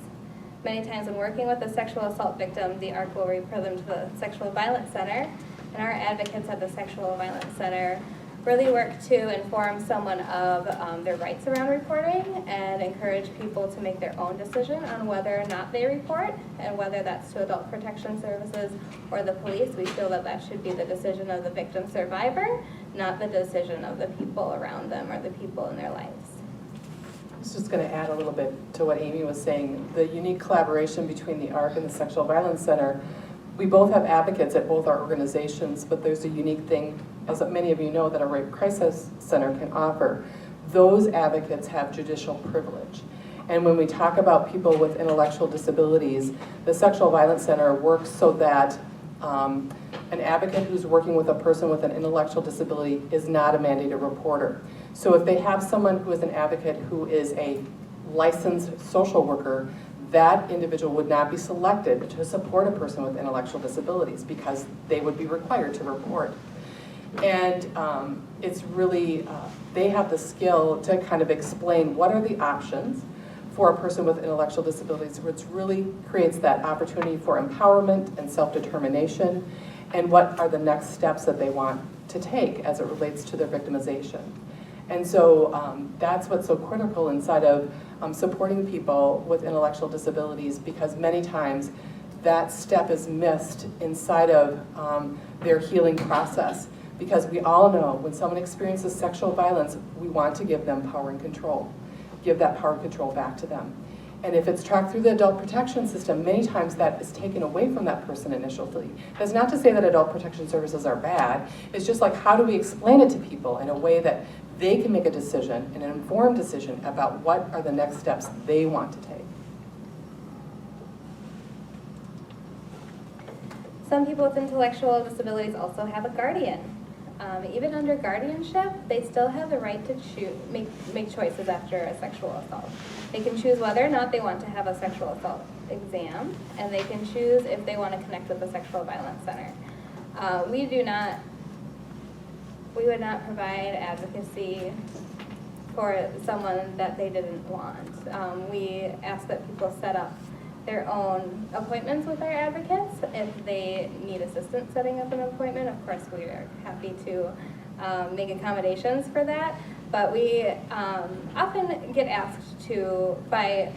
Many times when working with a sexual assault victim, the ARC will refer them to the Sexual Violence Center, and our advocates at the Sexual Violence Center really work to inform someone of their rights around reporting and encourage people to make their own decision on whether or not they report, and whether that's to Adult Protection Services or the police. We feel that that should be the decision of the victim survivor, not the decision of the people around them or the people in their lives. I was just going to add a little bit to what Amy was saying. The unique collaboration between the ARC and the Sexual Violence Center. We both have advocates at both our organizations, but there's a unique thing, as many of you know, that a Rape Crisis Center can offer. Those advocates have judicial privilege. And when we talk about people with intellectual disabilities, the Sexual Violence Center works so that an advocate who's working with a person with an intellectual disability is not a mandated reporter. So if they have someone who is an advocate who is a licensed social worker, that individual would not be selected to support a person with intellectual disabilities because they would be required to report. And it's really, they have the skill to kind of explain what are the options for a person with intellectual disabilities, which really creates that opportunity for empowerment and self-determination, and what are the next steps that they want to take as it relates to their victimization. And so that's what's so critical inside of supporting people with intellectual disabilities, because many times that step is missed inside of their healing process. Because we all know when someone experiences sexual violence, we want to give them power and control, give that power and control back to them. And if it's tracked through the adult protection system, many times that is taken away from that person initially. That's not to say that adult protection services are bad. It's just like, how do we explain it to people in a way that they can make a decision, an informed decision, about what are the next steps they want to take. Some people with intellectual disabilities also have a guardian. Even under guardianship, they still have the right to make choices after a sexual assault. They can choose whether or not they want to have a sexual assault exam, and they can choose if they want to connect with the Sexual Violence Center. We would not provide advocacy for someone that they didn't want. We ask that people set up their own appointments with our advocates. If they need assistance setting up an appointment, of course we are happy to make accommodations for that. But we often get asked by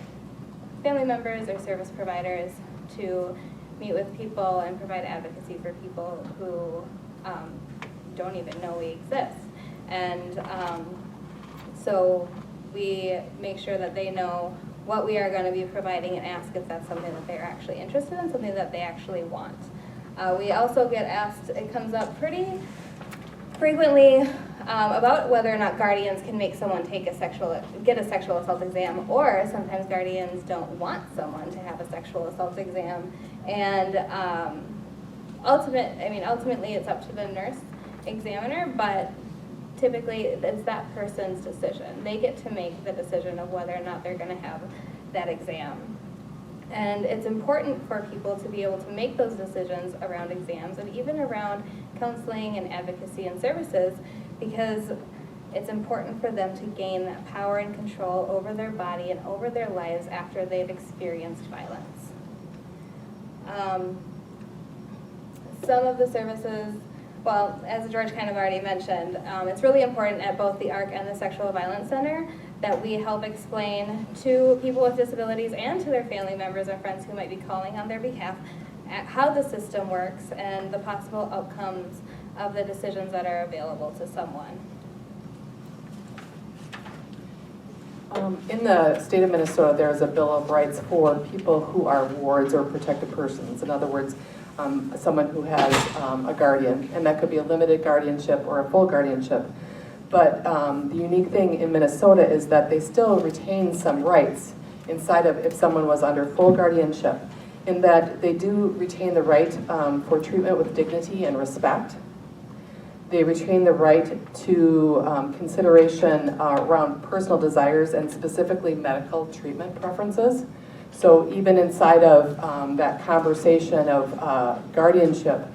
family members or service providers to meet with people and provide advocacy for people who don't even know we exist. And so we make sure that they know what we are going to be providing and ask if that's something that they're actually interested in, something that they actually want. We also get asked, it comes up pretty frequently about whether or not guardians can make someone get a sexual assault exam, or sometimes guardians don't want someone to have a sexual assault exam. And ultimately it's up to the nurse examiner, but typically it's that person's decision. They get to make the decision of whether or not they're going to have that exam. And it's important for people to be able to make those decisions around exams and even around counseling and advocacy and services, because it's important for them to gain that power and control over their body and over their lives after they've experienced violence. Some of the services, well, as George kind of already mentioned, it's really important at both the ARC and the Sexual Violence Center that we help explain to people with disabilities and to their family members or friends who might be calling on their behalf how the system works and the possible outcomes of the decisions that are available to someone. In the state of Minnesota, there's a Bill of Rights for people who are wards or protected persons. In other words, someone who has a guardian, and that could be a limited guardianship or a full guardianship. But the unique thing in Minnesota is that they still retain some rights inside of if someone was under full guardianship, in that they do retain the right for treatment with dignity and respect. They retain the right to consideration around personal desires and specifically medical treatment preferences. So even inside of that conversation of guardianship,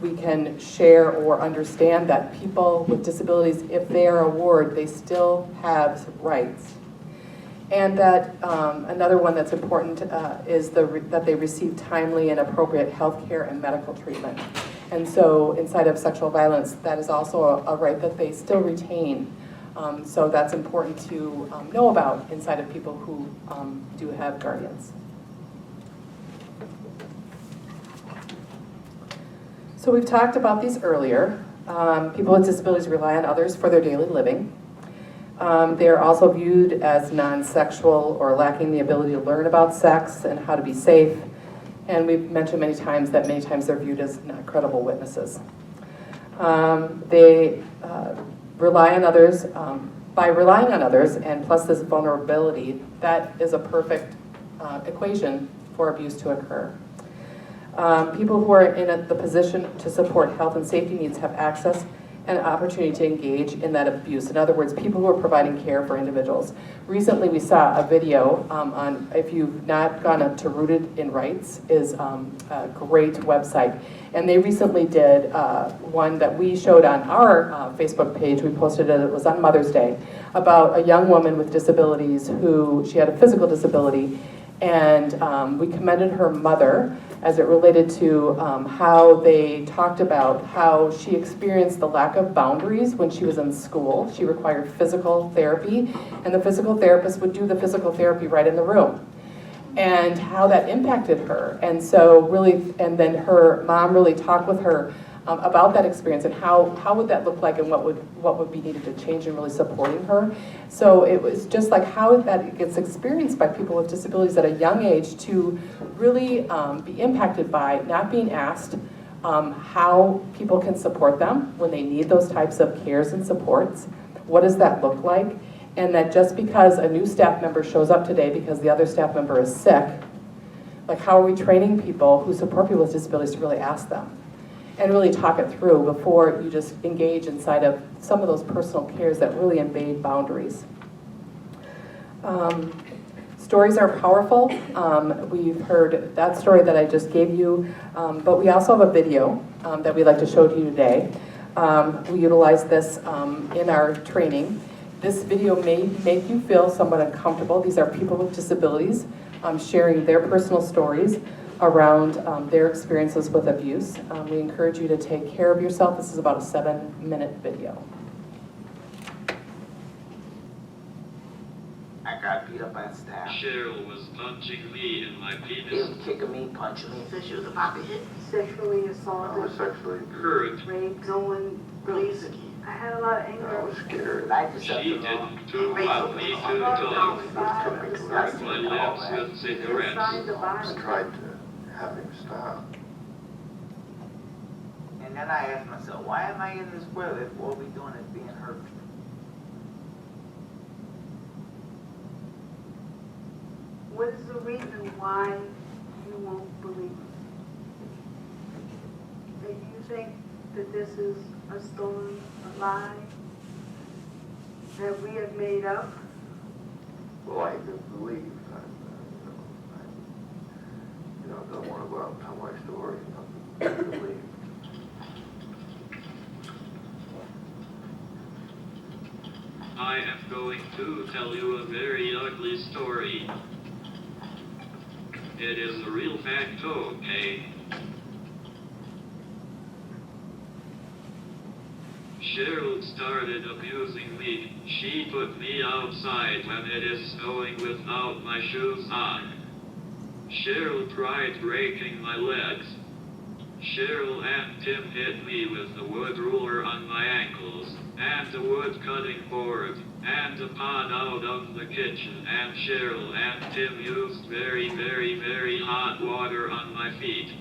we can share or understand that people with disabilities, if they are a ward, they still have rights. And that another one that's important is that they receive timely and appropriate health care and medical treatment. And so inside of sexual violence, that is also a right that they still retain. So that's important to know about inside of people who do have guardians. So we've talked about these earlier. People with disabilities rely on others for their daily living. They are also viewed as non-sexual or lacking the ability to learn about sex and how to be safe. And we've mentioned many times that many times they're viewed as not credible witnesses. They rely on others. By relying on others and plus this vulnerability, that is a perfect equation for abuse to occur. People who are in the position to support health and safety needs have access and opportunity to engage in that abuse. In other words, people who are providing care for individuals. Recently we saw a video on, if you've not gone to Rooted in Rights, is a great website. And they recently did one that we showed on our Facebook page. We posted it was on Mother's Day, about a young woman with disabilities who, she had a physical disability, and we commended her mother as it related to how they talked about how she experienced the lack of boundaries when she was in school. She required physical therapy, and the physical therapist would do the physical therapy right in the room, and how that impacted her. And so really, and then her mom really talked with her about that experience and how would that look like and what would be needed to change in really supporting her. So it was just like how that gets experienced by people with disabilities at a young age to really be impacted by not being asked how people can support them when they need those types of cares and supports. What does that look like? And that just because a new staff member shows up today because the other staff member is sick, like how are we training people who support people with disabilities to really ask them? And really talk it through before you just engage inside of some of those personal cares that really invade boundaries. Stories are powerful. We've heard that story that I just gave you, but we also have a video that we'd like to show to you today. We utilize this in our training. This video may make you feel somewhat uncomfortable. These are people with disabilities sharing their personal stories around their experiences with abuse. We encourage you to take care of yourself. This is about a 7-minute video. I got beat up by staff. Cheryl was punching me in my He penis. was kicking me, punching me, said she was about to hit me. Sexually I assaulted, was sexually Hurt. raped, no one really released. sicky. I had a lot of I anger. was scared. I She deceptive. didn't do what me to talk. My lips with cigarettes. Inside the body. tried to have him stop. And then I asked myself, why am I in this world if all we doing is being hurt? What is the reason why you won't believe it? That you think that this is a story, a lie, that we have made up? Well, I do believe. Don't want to go out and tell my story. I believe. I am going to tell you a very ugly story. It is a real fact, okay? Cheryl started abusing me. She put me outside when it is snowing without my shoes on. Cheryl tried breaking my legs. Cheryl and Tim hit me with the wood ruler on my ankles, and the wood cutting board, and a pot out of the kitchen, and Cheryl and Tim used very, very, very hot water on my feet.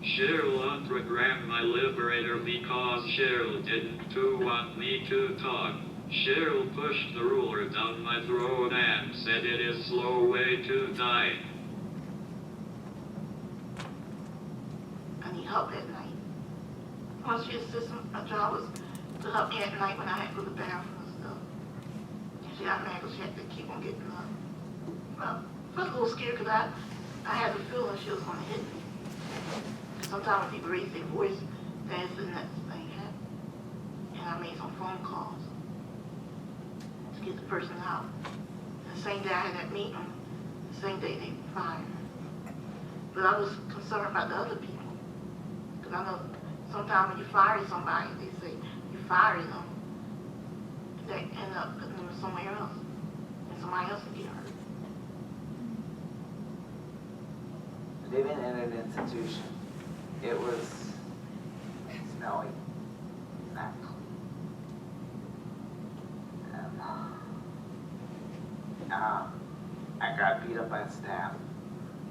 Cheryl unprogrammed my liberator because Cheryl didn't want me to talk. Cheryl pushed the ruler down my throat and said it is slow way to die. I need help at night. Once she assistant, my job was to help me at night when I had to go to the bathroom and stuff. And she got mad because she had to keep on getting up. Well, I was a little scared because I had the feeling she was going to hit me. Sometimes when people raise their voice, that's the next thing happened. And I made some phone calls to get the person out. And the same day I had that meeting, the same day they fired her. But I was concerned about the other people. Because I know sometimes when you fire somebody, they say you fired them. They end up putting them somewhere else. And somebody else will get hurt. Living in an institution, it was smelly, not clean. I got beat up by staff.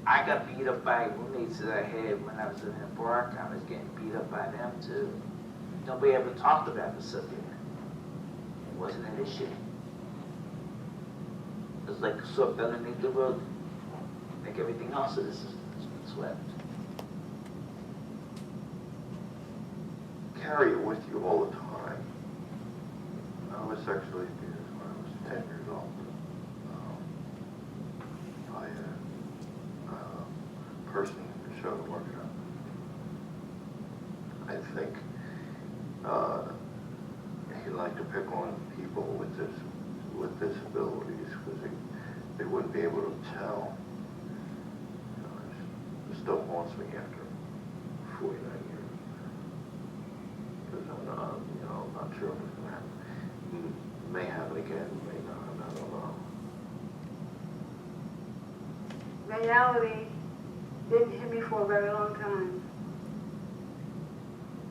I got beat up by roommates that I had when I was living in Park. I was getting beat up by them too. Nobody ever talked about discipline. It wasn't an issue. It was like swept underneath the rug, like everything else in this is swept. Carry it with you all the time. I was sexually abused when I was 10 years old. By a person in the show workshop. I think he liked to pick on people with disabilities because they wouldn't be able to tell. It still haunts me after 49 years. Because I'm not sure what's going to happen. May happen again, may not, I don't know. Reality didn't hit me for a very long time.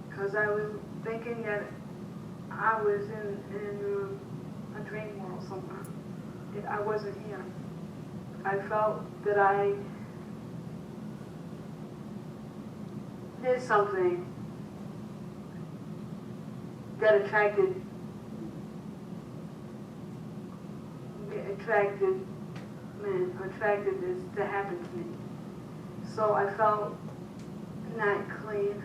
Because I was thinking that I was in a dream world somewhere. I wasn't here. I felt that I did something that attracted this to happen to me. So I felt not clean.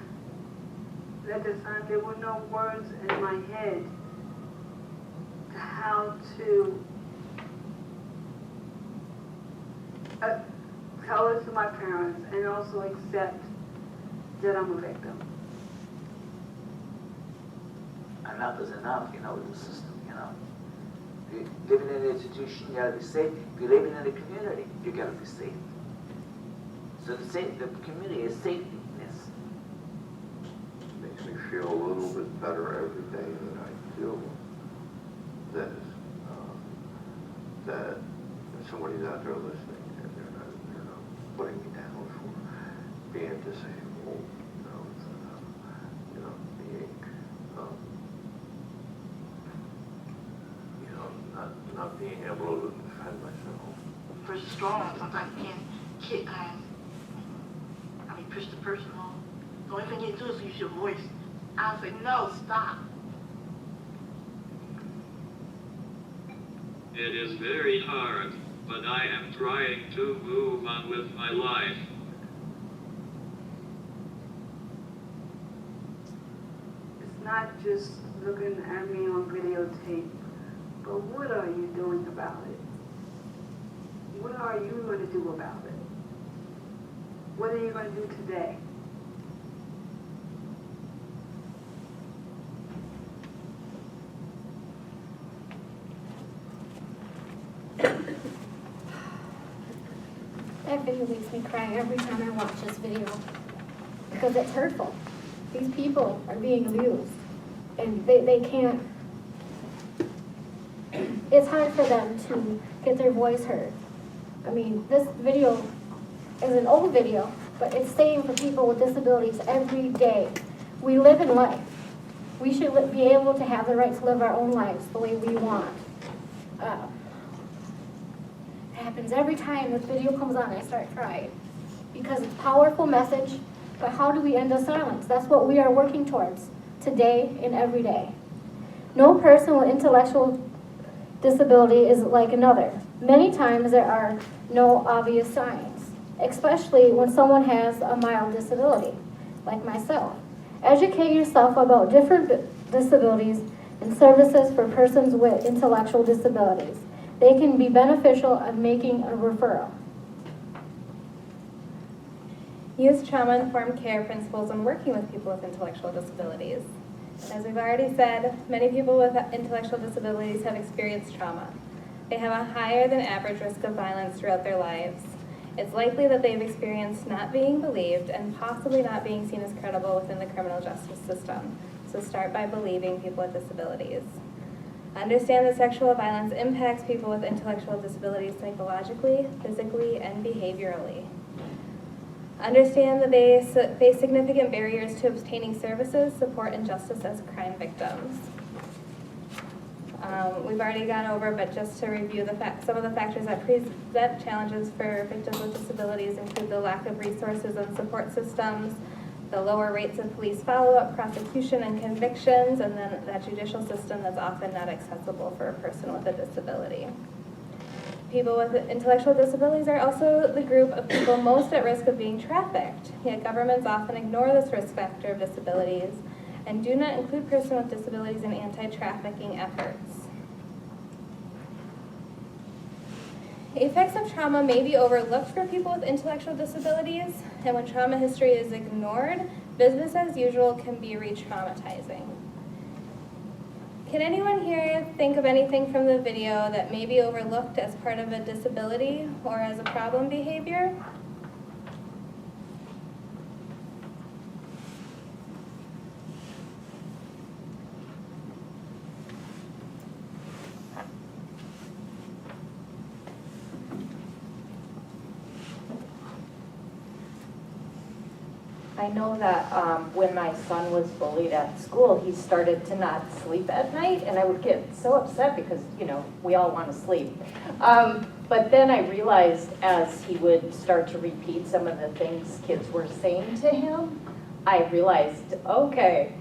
At the time, there were no words in my head to how to tell it to my parents and also accept that I'm a victim. Enough is enough, with the system, If you're living in an institution, you gotta be safe. If you're living in a community, you gotta be safe. So the community is safety. Makes me feel a little bit better every day that I feel that somebody's out there listening and they're not putting me down for being disabled, being, not being able to defend myself. Push strong, sometimes you can't kick push the person off. The only thing you do is use your voice. I'll say, no, stop. It is very hard, but I am trying to move on with my life. It's not just looking at me on videotape, but what are you doing about it? What are you going to do about it? What are you going to do today? That video makes me cry every time I watch this video because it's hurtful. These people are being abused and they can't, it's hard for them to get their voice heard. I mean, this video is an old video, but it's saying for people with disabilities every day, we live in life. We should be able to have the right to live our own lives the way we want. It happens every time this video comes on, I start crying. Because it's a powerful message, but how do we end the silence? That's what we are working towards today and every day. No person with intellectual disability is like another. Many times there are no obvious signs, especially when someone has a mild disability, like myself. Educate yourself about different disabilities and services for persons with intellectual disabilities. They can be beneficial in making a referral. Use trauma-informed care principles when working with people with intellectual disabilities. As we've already said, many people with intellectual disabilities have experienced trauma. They have a higher than average risk of violence throughout their lives. It's likely that they've experienced not being believed and possibly not being seen as credible within the criminal justice system. So start by believing people with disabilities. Understand that sexual violence impacts people with intellectual disabilities psychologically, physically, and behaviorally. Understand that they face significant barriers to obtaining services, support, and justice as crime victims. We've already gone over, but just to review some of the factors that present challenges for victims with disabilities include the lack of resources and support systems, the lower rates of police follow-up, prosecution, and convictions, and then that judicial system that's often not accessible for a person with a disability. People with intellectual disabilities are also the group of people most at risk of being trafficked. Yet governments often ignore this risk factor of disabilities and do not include persons with disabilities in anti-trafficking efforts. Effects of trauma may be overlooked for people with intellectual disabilities, and when trauma history is ignored, business as usual can be re-traumatizing. Can anyone here think of anything from the video that may be overlooked as part of a disability or as a problem behavior? I know that when my son was bullied at school, he started to not sleep at night, and I would get so upset because, you know, we all want to sleep. But then I realized as he would start to repeat some of the things kids were saying to him, I realized, okay,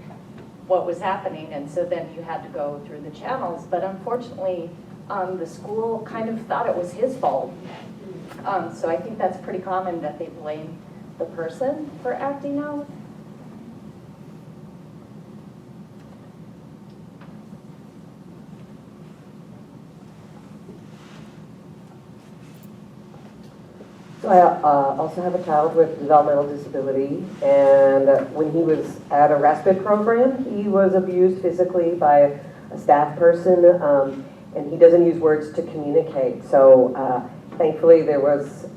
what was happening, and so then you had to go through the channels. But unfortunately, the school kind of thought it was his fault. So I think that's pretty common that they blame the person for acting out. So I also have a child with developmental disability, and when he was at a respite program, he was abused physically by a staff person, and he doesn't use words to communicate. So thankfully there was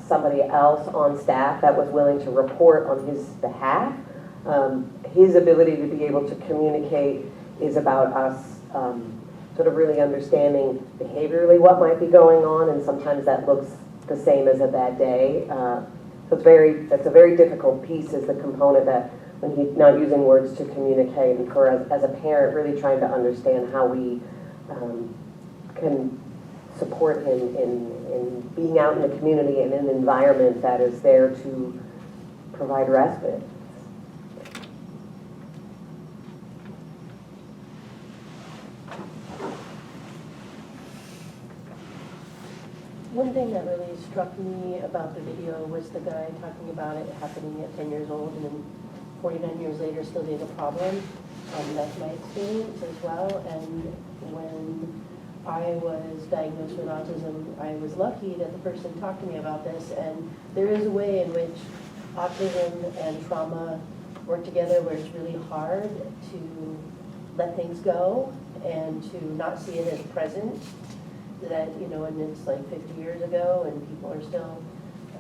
somebody else on staff that was willing to report on his behalf. His ability to be able to communicate is about us sort of really understanding behaviorally what might be going on, and sometimes that looks the same as a bad day. So that's a very difficult piece, is the component that when he's not using words to communicate, and for us as a parent really trying to understand how we can support him in being out in the community in an environment that is there to provide respite. One thing that really struck me about the video was the guy talking about it happening at 10 years old and then 49 years later still being a problem. That's my experience as well. And when I was diagnosed with autism, I was lucky that the person talked to me about this, and there is a way in which autism and trauma work together where it's really hard to let things go and to not see it as present, that, you know, and it's like 50 years ago and people are still,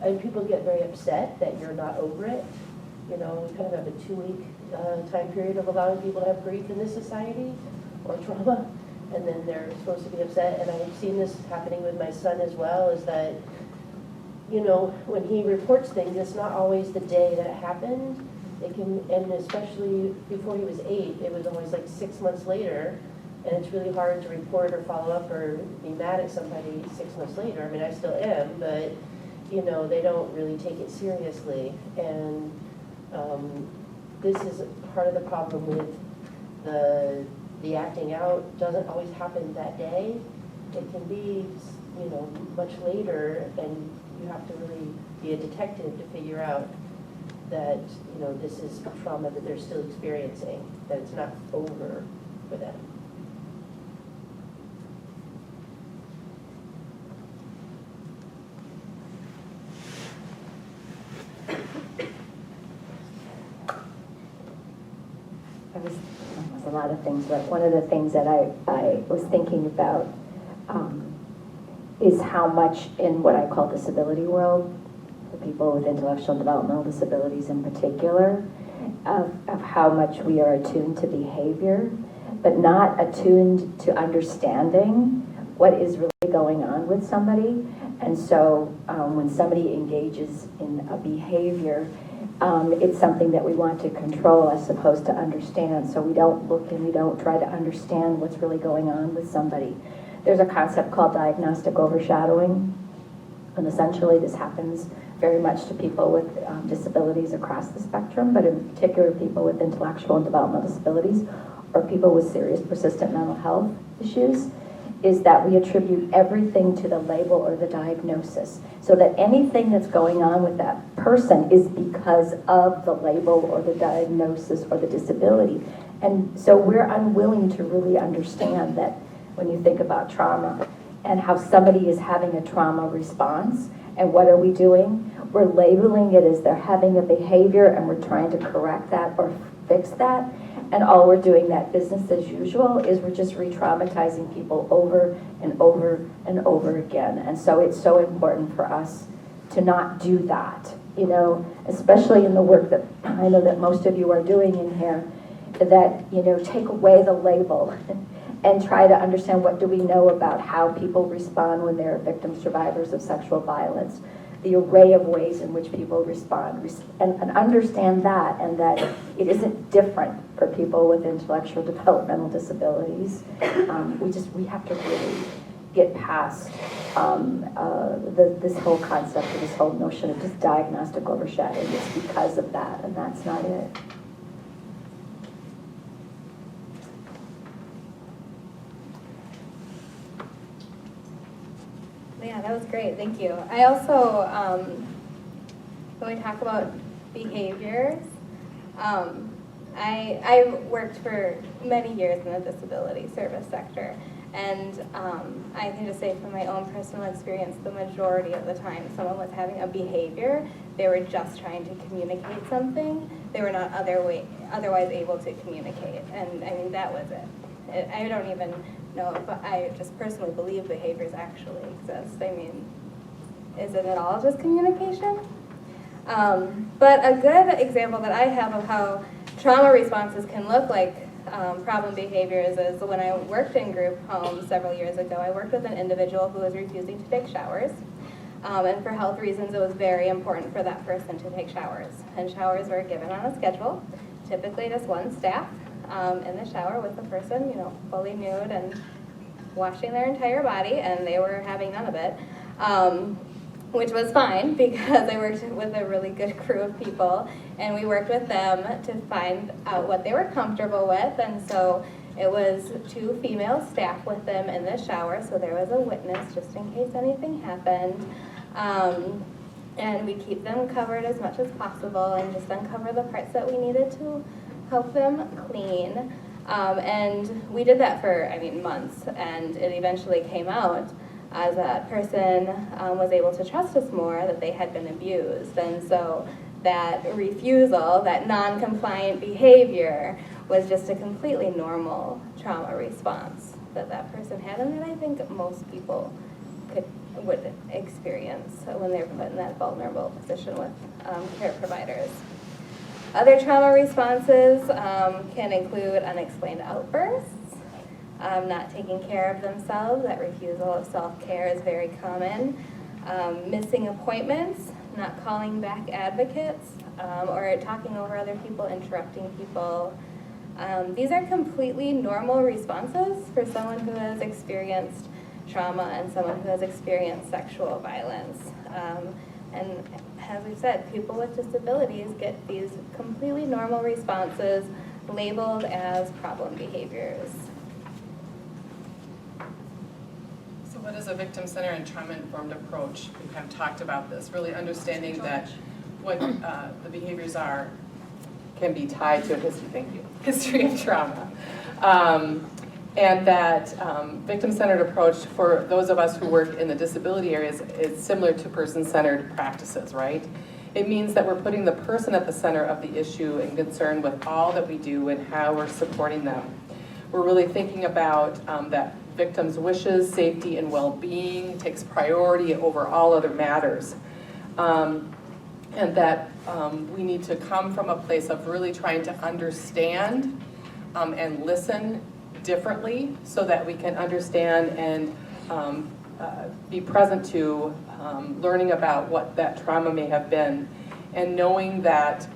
and people get very upset that you're not over it. You know, we kind of have a 2-week time period of allowing people to have grief in this society or trauma. And then they're supposed to be upset. And I've seen this happening with my son as well, is that, you know, when he reports things, it's not always the day that it happened. It can, and especially before he was 8, it was always like 6 months later. And it's really hard to report or follow up or be mad at somebody 6 months later. I mean, I still am, but, you know, they don't really take it seriously. And this is part of the problem with the acting out doesn't always happen that day. It can be, you know, much later, and you have to really be a detective to figure out that, you know, this is trauma that they're still experiencing, that it's not over for them. There's a lot of things, but one of the things that I was thinking about is how much in what I call disability world, for people with intellectual and developmental disabilities in particular, of how much we are attuned to behavior, but not attuned to understanding what is really going on with somebody. And so when somebody engages in a behavior, it's something that we want to control as opposed to understand. So we don't look and we don't try to understand what's really going on with somebody. There's a concept called diagnostic overshadowing. And essentially this happens very much to people with disabilities across the spectrum, but in particular people with intellectual and developmental disabilities or people with serious persistent mental health issues, is that we attribute everything to the label or the diagnosis. So that anything that's going on with that person is because of the label or the diagnosis or the disability. And so we're unwilling to really understand that when you think about trauma and how somebody is having a trauma response, and what are we doing? We're labeling it as they're having a behavior and we're trying to correct that or fix that. And all we're doing, that business as usual, is we're just re-traumatizing people over and over and over again. And so it's so important for us to not do that, you know, especially in the work that I know that most of you are doing in here, that, you know, take away the label and try to understand what do we know about how people respond when they're victims, survivors of sexual violence, the array of ways in which people respond, and understand that, and that it isn't different for people with intellectual developmental disabilities. We have to really get past this whole concept or this whole notion of just diagnostic overshadowing. It's because of that, and that's not it. Yeah, that was great, thank you. I also, when we talk about behaviors, I worked for many years in the disability service sector, and I can just say from my own personal experience, the majority of the time someone was having a behavior, they were just trying to communicate something, they were not otherwise able to communicate, and I mean, that was it. I don't even know, but I just personally believe behaviors actually exist. I mean, isn't it all just communication? But a good example that I have of how trauma responses can look like problem behaviors is when I worked in group homes several years ago. I worked with an individual who was refusing to take showers. And for health reasons, it was very important for that person to take showers. And showers were given on a schedule, typically just one staff in the shower with the person, you know, fully nude and washing their entire body, and they were having none of it, which was fine because I worked with a really good crew of people, and we worked with them to find out what they were comfortable with, and so it was 2 female staff with them in the shower, so there was a witness just in case anything happened. And we keep them covered as much as possible and just uncover the parts that we needed to help them clean. And we did that for, I mean, months, and it eventually came out as that person was able to trust us more, that they had been abused. And so that refusal, that non-compliant behavior, was just a completely normal trauma response that that person had, and that I think most people would experience when they're put in that vulnerable position with care providers. Other trauma responses can include unexplained outbursts, not taking care of themselves. That refusal of self-care is very common. Missing appointments, not calling back advocates, or talking over other people, interrupting people. These are completely normal responses for someone who has experienced trauma and someone who has experienced sexual violence. And as we've said, people with disabilities get these completely normal responses labeled as problem behaviors. So what is a victim-centered and trauma-informed approach? We kind of talked about this, really understanding that what the behaviors are can be tied to a history of trauma. And that victim-centered approach for those of us who work in the disability areas is similar to person-centered practices, right? It means that we're putting the person at the center of the issue and concerned with all that we do and how we're supporting them. We're really thinking about that victims' wishes, safety, and well-being takes priority over all other matters. And that we need to come from a place of really trying to understand and listen differently so that we can understand and be present to learning about what that trauma may have been, and knowing that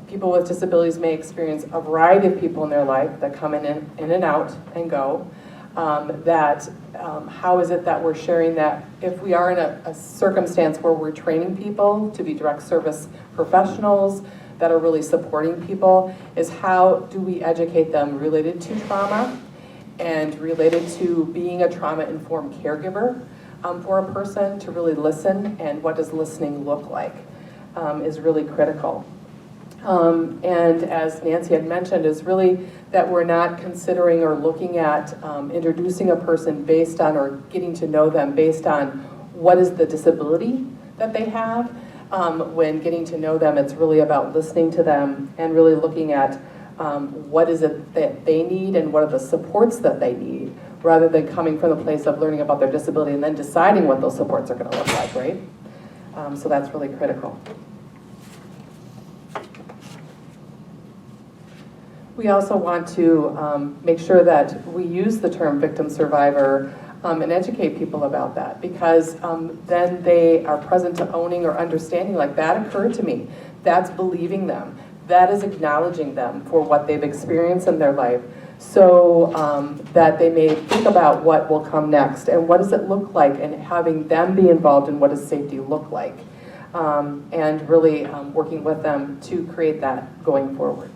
people with disabilities may experience a variety of people in their life that come in and out and go. How is it that we're sharing that if we are in a circumstance where we're training people to be direct service professionals that are really supporting people, is how do we educate them related to trauma and related to being a trauma-informed caregiver for a person, to really listen, and what does listening look like is really critical. And as Nancy had mentioned, is really that we're not considering or looking at introducing a person based on or getting to know them based on what is the disability that they have. When getting to know them, it's really about listening to them and really looking at what is it that they need and what are the supports that they need, rather than coming from the place of learning about their disability and then deciding what those supports are going to look like, right? So that's really critical. We also want to make sure that we use the term victim survivor and educate people about that, because then they are present to owning or understanding, like, that occurred to me. That's believing them. That is acknowledging them for what they've experienced in their life, so that they may think about what will come next and what does it look like, and having them be involved in what does safety look like, and really working with them to create that going forward.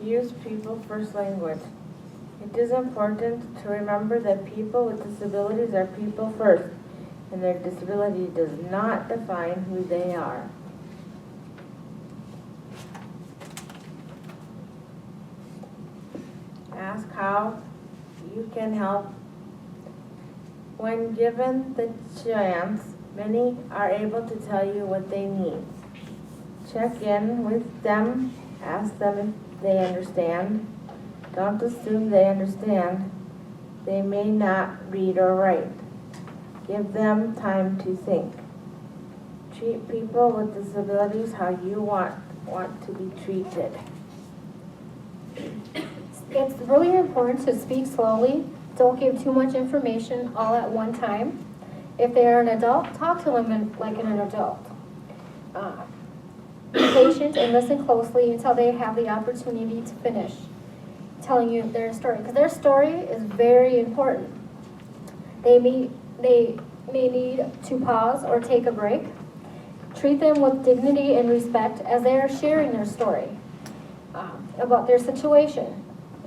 Use people first language. It is important to remember that people with disabilities are people first, and their disability does not define who they are. Ask how you can help. When given the chance, many are able to tell you what they need. Check in with them, ask them if they understand. Don't assume they understand. They may not read or write. Give them time to think. Treat people with disabilities how you want to be treated. It's really important to speak slowly. Don't give too much information all at one time. If they are an adult, talk to them like an adult. Be patient and listen closely until they have the opportunity to finish telling you their story, because their story is very important. They may need to pause or take a break. Treat them with dignity and respect as they are sharing their story about their situation.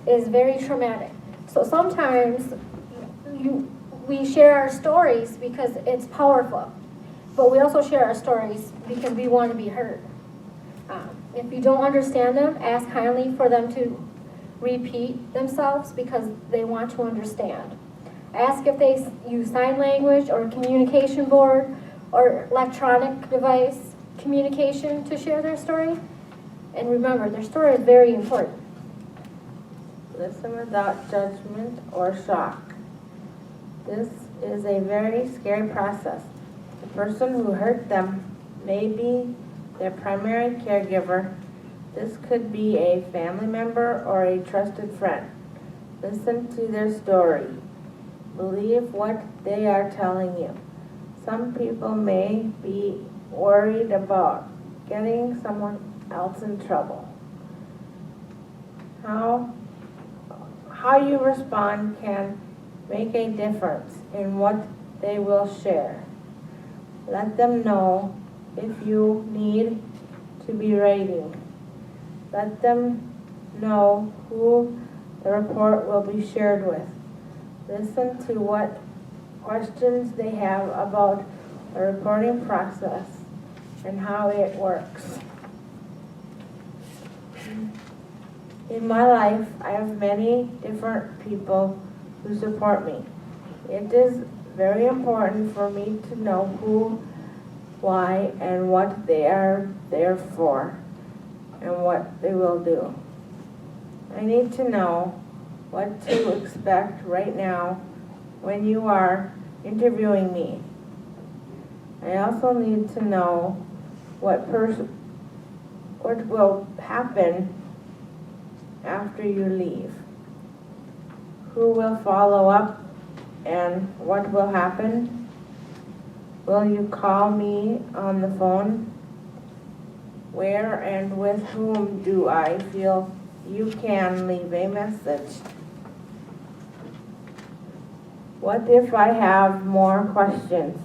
It is very traumatic. So sometimes we share our stories because it's powerful, but we also share our stories because we want to be heard. If you don't understand them, ask kindly for them to repeat themselves because they want to understand. Ask if they use sign language or communication board or electronic device communication to share their story. And remember, their story is very important. Listen without judgment or shock. This is a very scary process. The person who hurt them may be their primary caregiver. This could be a family member or a trusted friend. Listen to their story. Believe what they are telling you. Some people may be worried about getting someone else in trouble. How you respond can make a difference in what they will share. Let them know if you need to be rating. Let them know who the report will be shared with. Listen to what questions they have about the reporting process and how it works. In my life, I have many different people who support me. It is very important for me to know who, why, and what they are there for, and what they will do. I need to know what to expect right now when you are interviewing me. I also need to know what will happen after you leave. Who will follow up and what will happen? Will you call me on the phone? Where and with whom do I feel you can leave a message? What if I have more questions?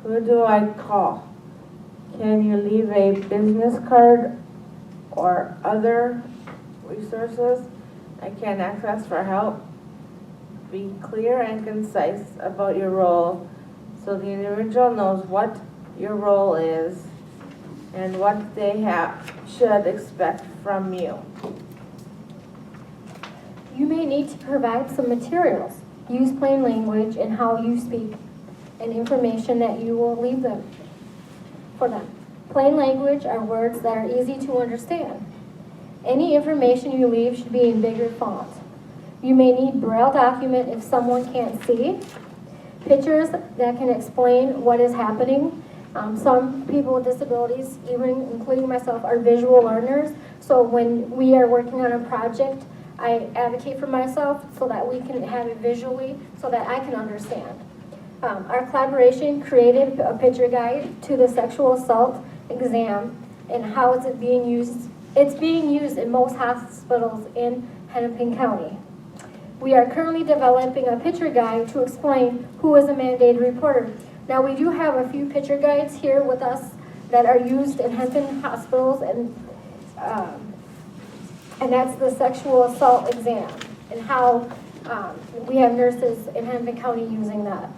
Who do I call? Can you leave a business card or other resources I can access for help? Be clear and concise about your role so the individual knows what your role is and what they should expect from you. You may need to provide some materials. Use plain language in how you speak and information that you will leave them for them. Plain language are words that are easy to understand. Any information you leave should be in bigger font. You may need Braille document if someone can't see. Pictures that can explain what is happening. Some people with disabilities, even including myself, are visual learners. So when we are working on a project, I advocate for myself so that we can have it visually so that I can understand. Our collaboration created a picture guide to the sexual assault exam and how is it being used. It's being used in most hospitals in Hennepin County. We are currently developing a picture guide to explain who is a mandated reporter. Now we do have a few picture guides here with us that are used in Hennepin hospitals, and that's the sexual assault exam and how we have nurses in Hennepin County using that.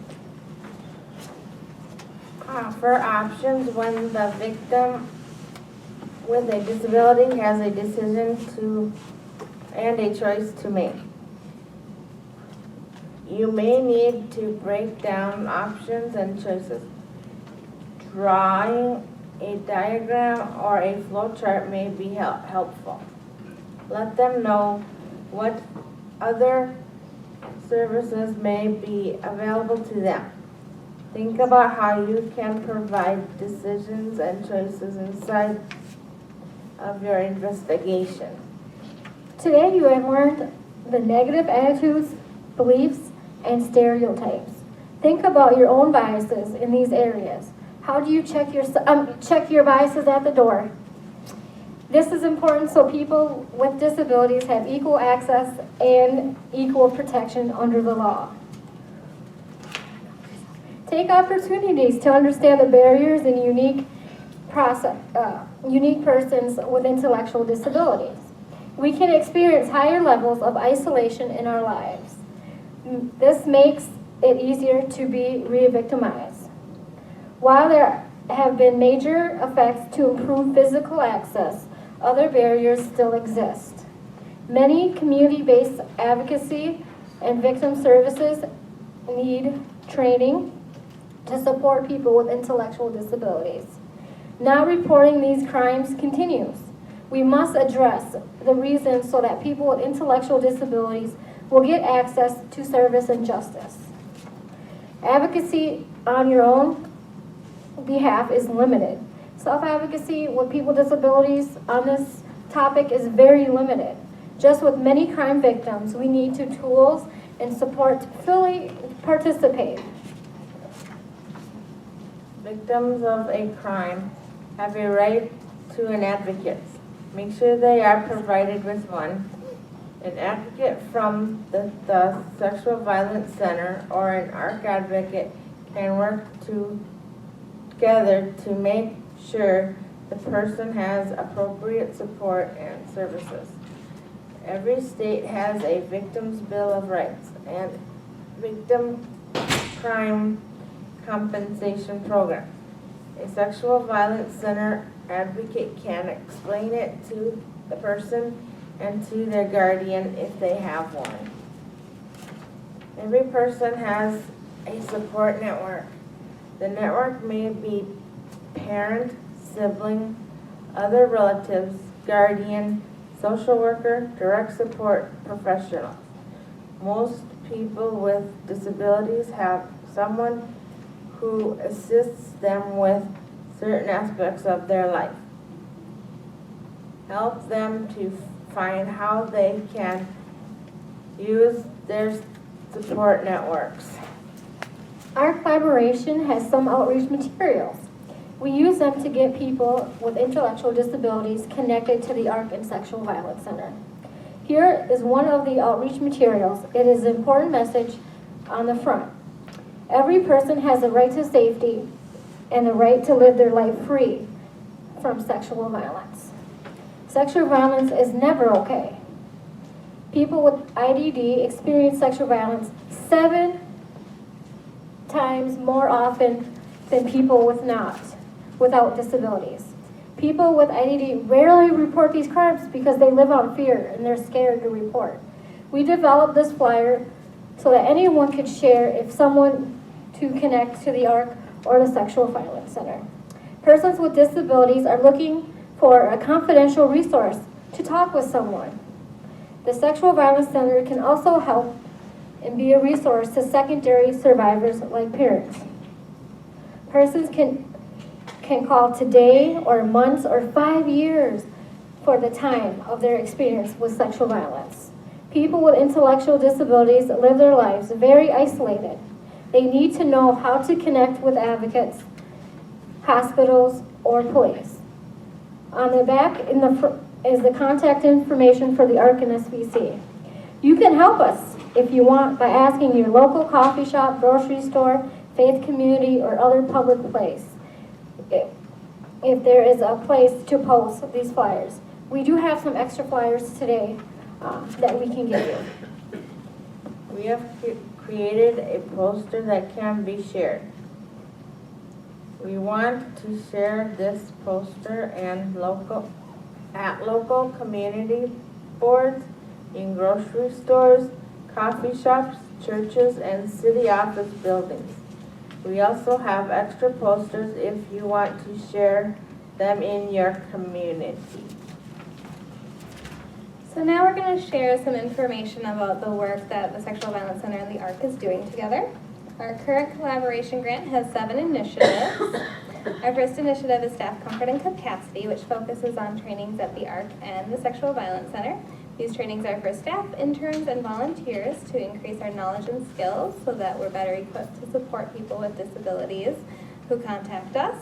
For options when the victim with a disability has a decision to and a choice to make. You may need to break down options and choices. Drawing a diagram or a flow chart may be helpful. Let them know what other services may be available to them. Think about how you can provide decisions and choices inside of your investigation. Today you have learned the negative attitudes, beliefs, and stereotypes. Think about your own biases in these areas. How do you check your biases at the door? This is important so people with disabilities have equal access and equal protection under the law. Take opportunities to understand the barriers and unique persons with intellectual disabilities. We can experience higher levels of isolation in our lives. This makes it easier to be re-victimized. While there have been major effects to improve physical access, other barriers still exist. Many community-based advocacy and victim services need training to support people with intellectual disabilities. Not reporting these crimes continues. We must address the reasons so that people with intellectual disabilities will get access to service and justice. Advocacy on your own behalf is limited. Self-advocacy with people with disabilities on this topic is very limited. Just with many crime victims, we need tools and support to fully participate. Victims of a crime have a right to an advocate. Make sure they are provided with one. An advocate from the Sexual Violence Center or an ARC advocate can work together to make sure the person has appropriate support and services. Every state has a Victims' Bill of Rights and victim crime compensation program. A sexual violence center advocate can explain it to the person and to their guardian if they have one. Every person has a support network. The network may be parent, sibling, other relatives, guardian, social worker, direct support professional. Most people with disabilities have someone who assists them with certain aspects of their life. Help them to find how they can use their support networks. Our collaboration has some outreach materials. We use them to get people with intellectual disabilities connected to the ARC and Sexual Violence Center. Here is one of the outreach materials. It is an important message on the front. Every person has a right to safety and the right to live their life free from sexual violence. Sexual violence is never okay. People with IDD experience sexual violence 7 times more often than people without disabilities. People with IDD rarely report these crimes because they live on fear and they're scared to report. We developed this flyer so that anyone could share if someone to connect to the ARC or the Sexual Violence Center. Persons with disabilities are looking for a confidential resource to talk with someone. The Sexual Violence Center can also help and be a resource to secondary survivors like parents. Persons can call today or months or 5 years for the time of their experience with sexual violence. People with intellectual disabilities live their lives very isolated. They need to know how to connect with advocates, hospitals, or police. On the back is the contact information for the ARC and SVC. You can help us if you want by asking your local coffee shop, grocery store, faith community, or other public place if there is a place to post these flyers. We do have some extra flyers today that we can give you. We have created a poster that can be shared. We want to share this poster and at local community boards, in grocery stores, coffee shops, churches, and city office buildings. We also have extra posters if you want to share them in your community. So now we're going to share some information about the work that the Sexual Violence Center and the ARC is doing together. Our current collaboration grant has 7 initiatives. Our first initiative is Staff Comfort and Capacity, which focuses on trainings at the ARC and the Sexual Violence Center. These trainings are for staff, interns, and volunteers to increase our knowledge and skills so that we're better equipped to support people with disabilities who contact us.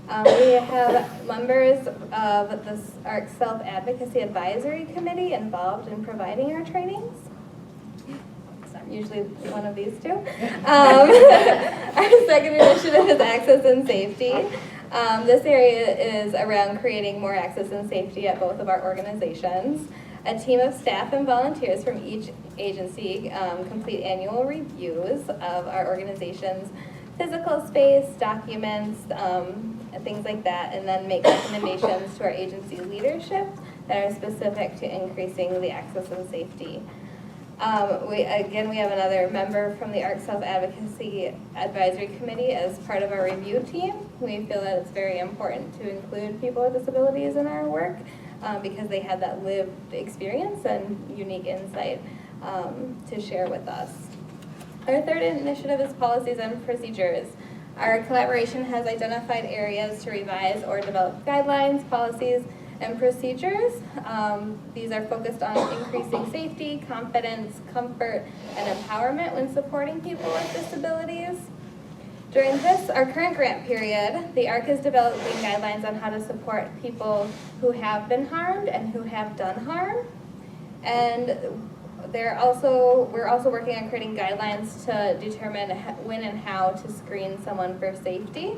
We have members of the ARC Self-Advocacy Advisory Committee involved in providing our trainings. So I'm usually one of these two. Our second initiative is Access and Safety. This area is around creating more access and safety at both of our organizations. A team of staff and volunteers from each agency complete annual reviews of our organization's physical space, documents, and things like that, and then make recommendations to our agency leadership that are specific to increasing the access and safety. We have another member from the ARC Self-Advocacy Advisory Committee as part of our review team. We feel that it's very important to include people with disabilities in our work because they have that lived experience and unique insight to share with us. Our third initiative is Policies and Procedures. Our collaboration has identified areas to revise or develop guidelines, policies, and procedures. These are focused on increasing safety, confidence, comfort, and empowerment when supporting people with disabilities. During our current grant period, the ARC is developing guidelines on how to support people who have been harmed and who have done harm. And we're also working on creating guidelines to determine when and how to screen someone for safety.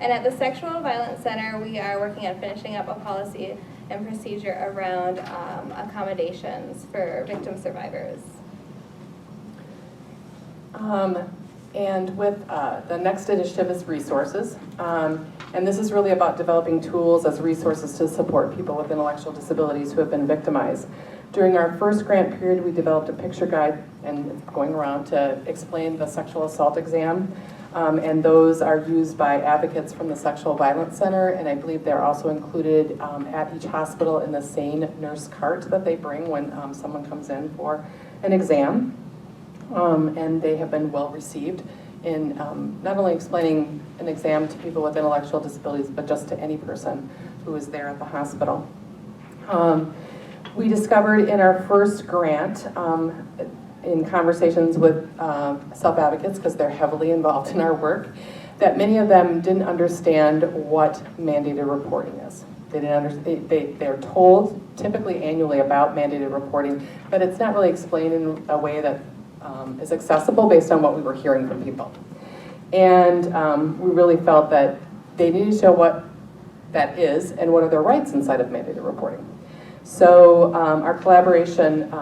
And at the Sexual Violence Center, we are working on finishing up a policy and procedure around accommodations for victim survivors. And with the next initiative is resources. And this is really about developing tools as resources to support people with intellectual disabilities who have been victimized. During our first grant period, we developed a picture guide, and it's going around to explain the sexual assault exam. And those are used by advocates from the Sexual Violence Center, and I believe they're also included at each hospital in the SANE nurse cart that they bring when someone comes in for an exam. And they have been well received in not only explaining an exam to people with intellectual disabilities, but just to any person who is there at the hospital. We discovered in our first grant, in conversations with self-advocates, because they're heavily involved in our work, that many of them didn't understand what mandated reporting is. They didn't understand. They're told typically annually about mandated reporting, but it's not really explained in a way that is accessible based on what we were hearing from people. And we really felt that they needed to show what that is and what are their rights inside of mandated reporting. So our collaboration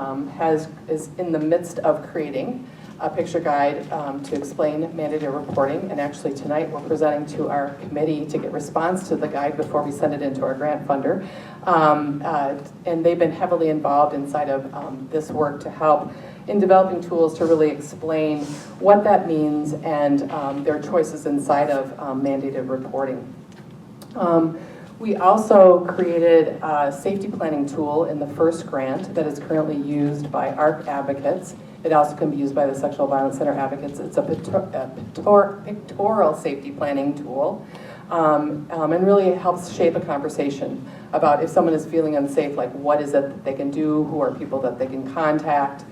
is in the midst of creating a picture guide to explain mandated reporting, and actually tonight we're presenting to our committee to get response to the guide before we send it into our grant funder. And they've been heavily involved inside of this work to help in developing tools to really explain what that means and their choices inside of mandated reporting. We also created a safety planning tool in the first grant that is currently used by ARC advocates. It also can be used by the Sexual Violence Center advocates. It's a pictorial safety planning tool, and really helps shape a conversation about if someone is feeling unsafe, like what is it that they can do, who are people that they can contact,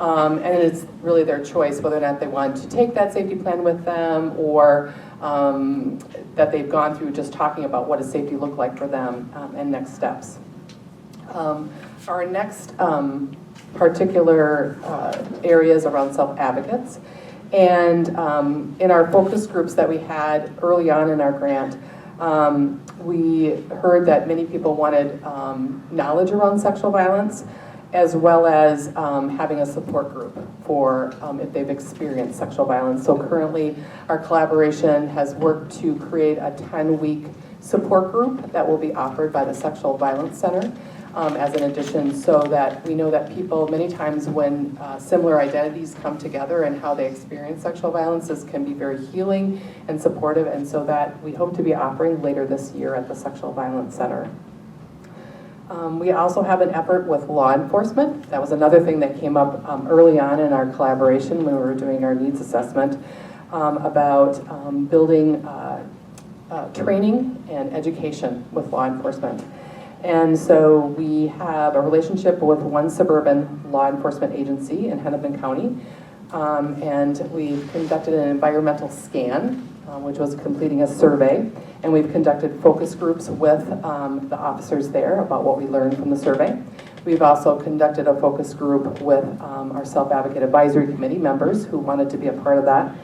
and it's really their choice whether or not they want to take that safety plan with them, or that they've gone through just talking about what does safety look like for them, and next steps. Our next particular areas around self-advocates, and in our focus groups that we had early on in our grant, we heard that many people wanted knowledge around sexual violence, as well as having a support group for if they've experienced sexual violence. So currently, our collaboration has worked to create a 10-week support group that will be offered by the Sexual Violence Center as an addition, so that we know that people, many times when similar identities come together and how they experience sexual violence, this can be very healing and supportive, and so that we hope to be offering later this year at the Sexual Violence Center. We also have an effort with law enforcement. That was another thing that came up early on in our collaboration when we were doing our needs assessment, about building training and education with law enforcement. And so we have a relationship with one suburban law enforcement agency in Hennepin County, and we've conducted an environmental scan, which was completing a survey, and we've conducted focus groups with the officers there about what we learned from the survey. We've also conducted a focus group with our Self-Advocate Advisory Committee members who wanted to be a part of that.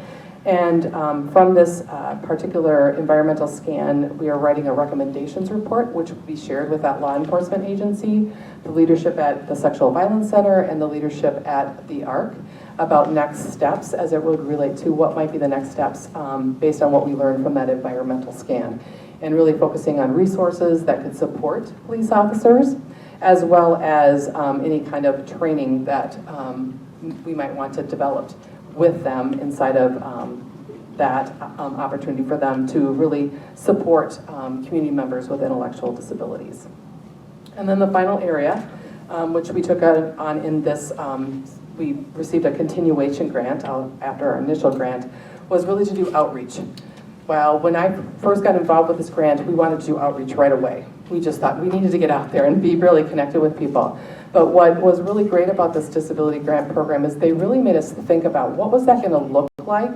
And from this particular environmental scan, we are writing a recommendations report, which will be shared with that law enforcement agency, the leadership at the Sexual Violence Center, and the leadership at the ARC, about next steps as it would relate to what might be the next steps based on what we learned from that environmental scan. And really focusing on resources that could support police officers, as well as any kind of training that we might want to develop with them inside of that opportunity for them to really support community members with intellectual disabilities. And then the final area, which we took on in this, we received a continuation grant after our initial grant, was really to do outreach. Well, when I first got involved with this grant, we wanted to do outreach right away. We just thought we needed to get out there and be really connected with people. But what was really great about this disability grant program is they really made us think about what was that going to look like,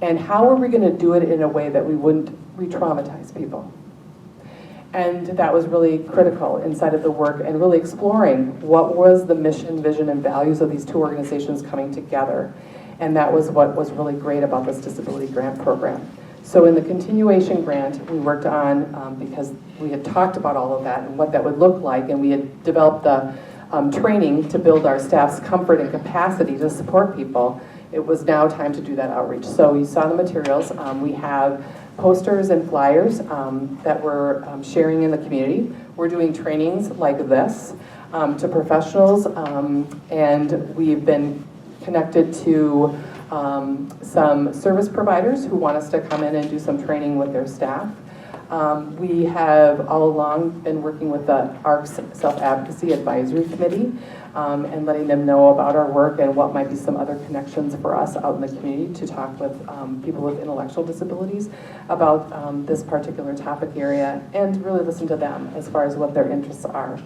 and how are we going to do it in a way that we wouldn't re-traumatize people. And that was really critical inside of the work and really exploring what was the mission, vision, and values of these two organizations coming together. And that was what was really great about this disability grant program. So in the continuation grant, we worked on, because we had talked about all of that and what that would look like, and we had developed the training to build our staff's comfort and capacity to support people, it was now time to do that outreach. So you saw the materials. We have posters and flyers that we're sharing in the community. We're doing trainings like this to professionals, and we've been connected to some service providers who want us to come in and do some training with their staff. We have all along been working with the ARC's Self-Advocacy Advisory Committee and letting them know about our work and what might be some other connections for us out in the community to talk with people with intellectual disabilities about this particular topic area and really listen to them as far as what their interests are.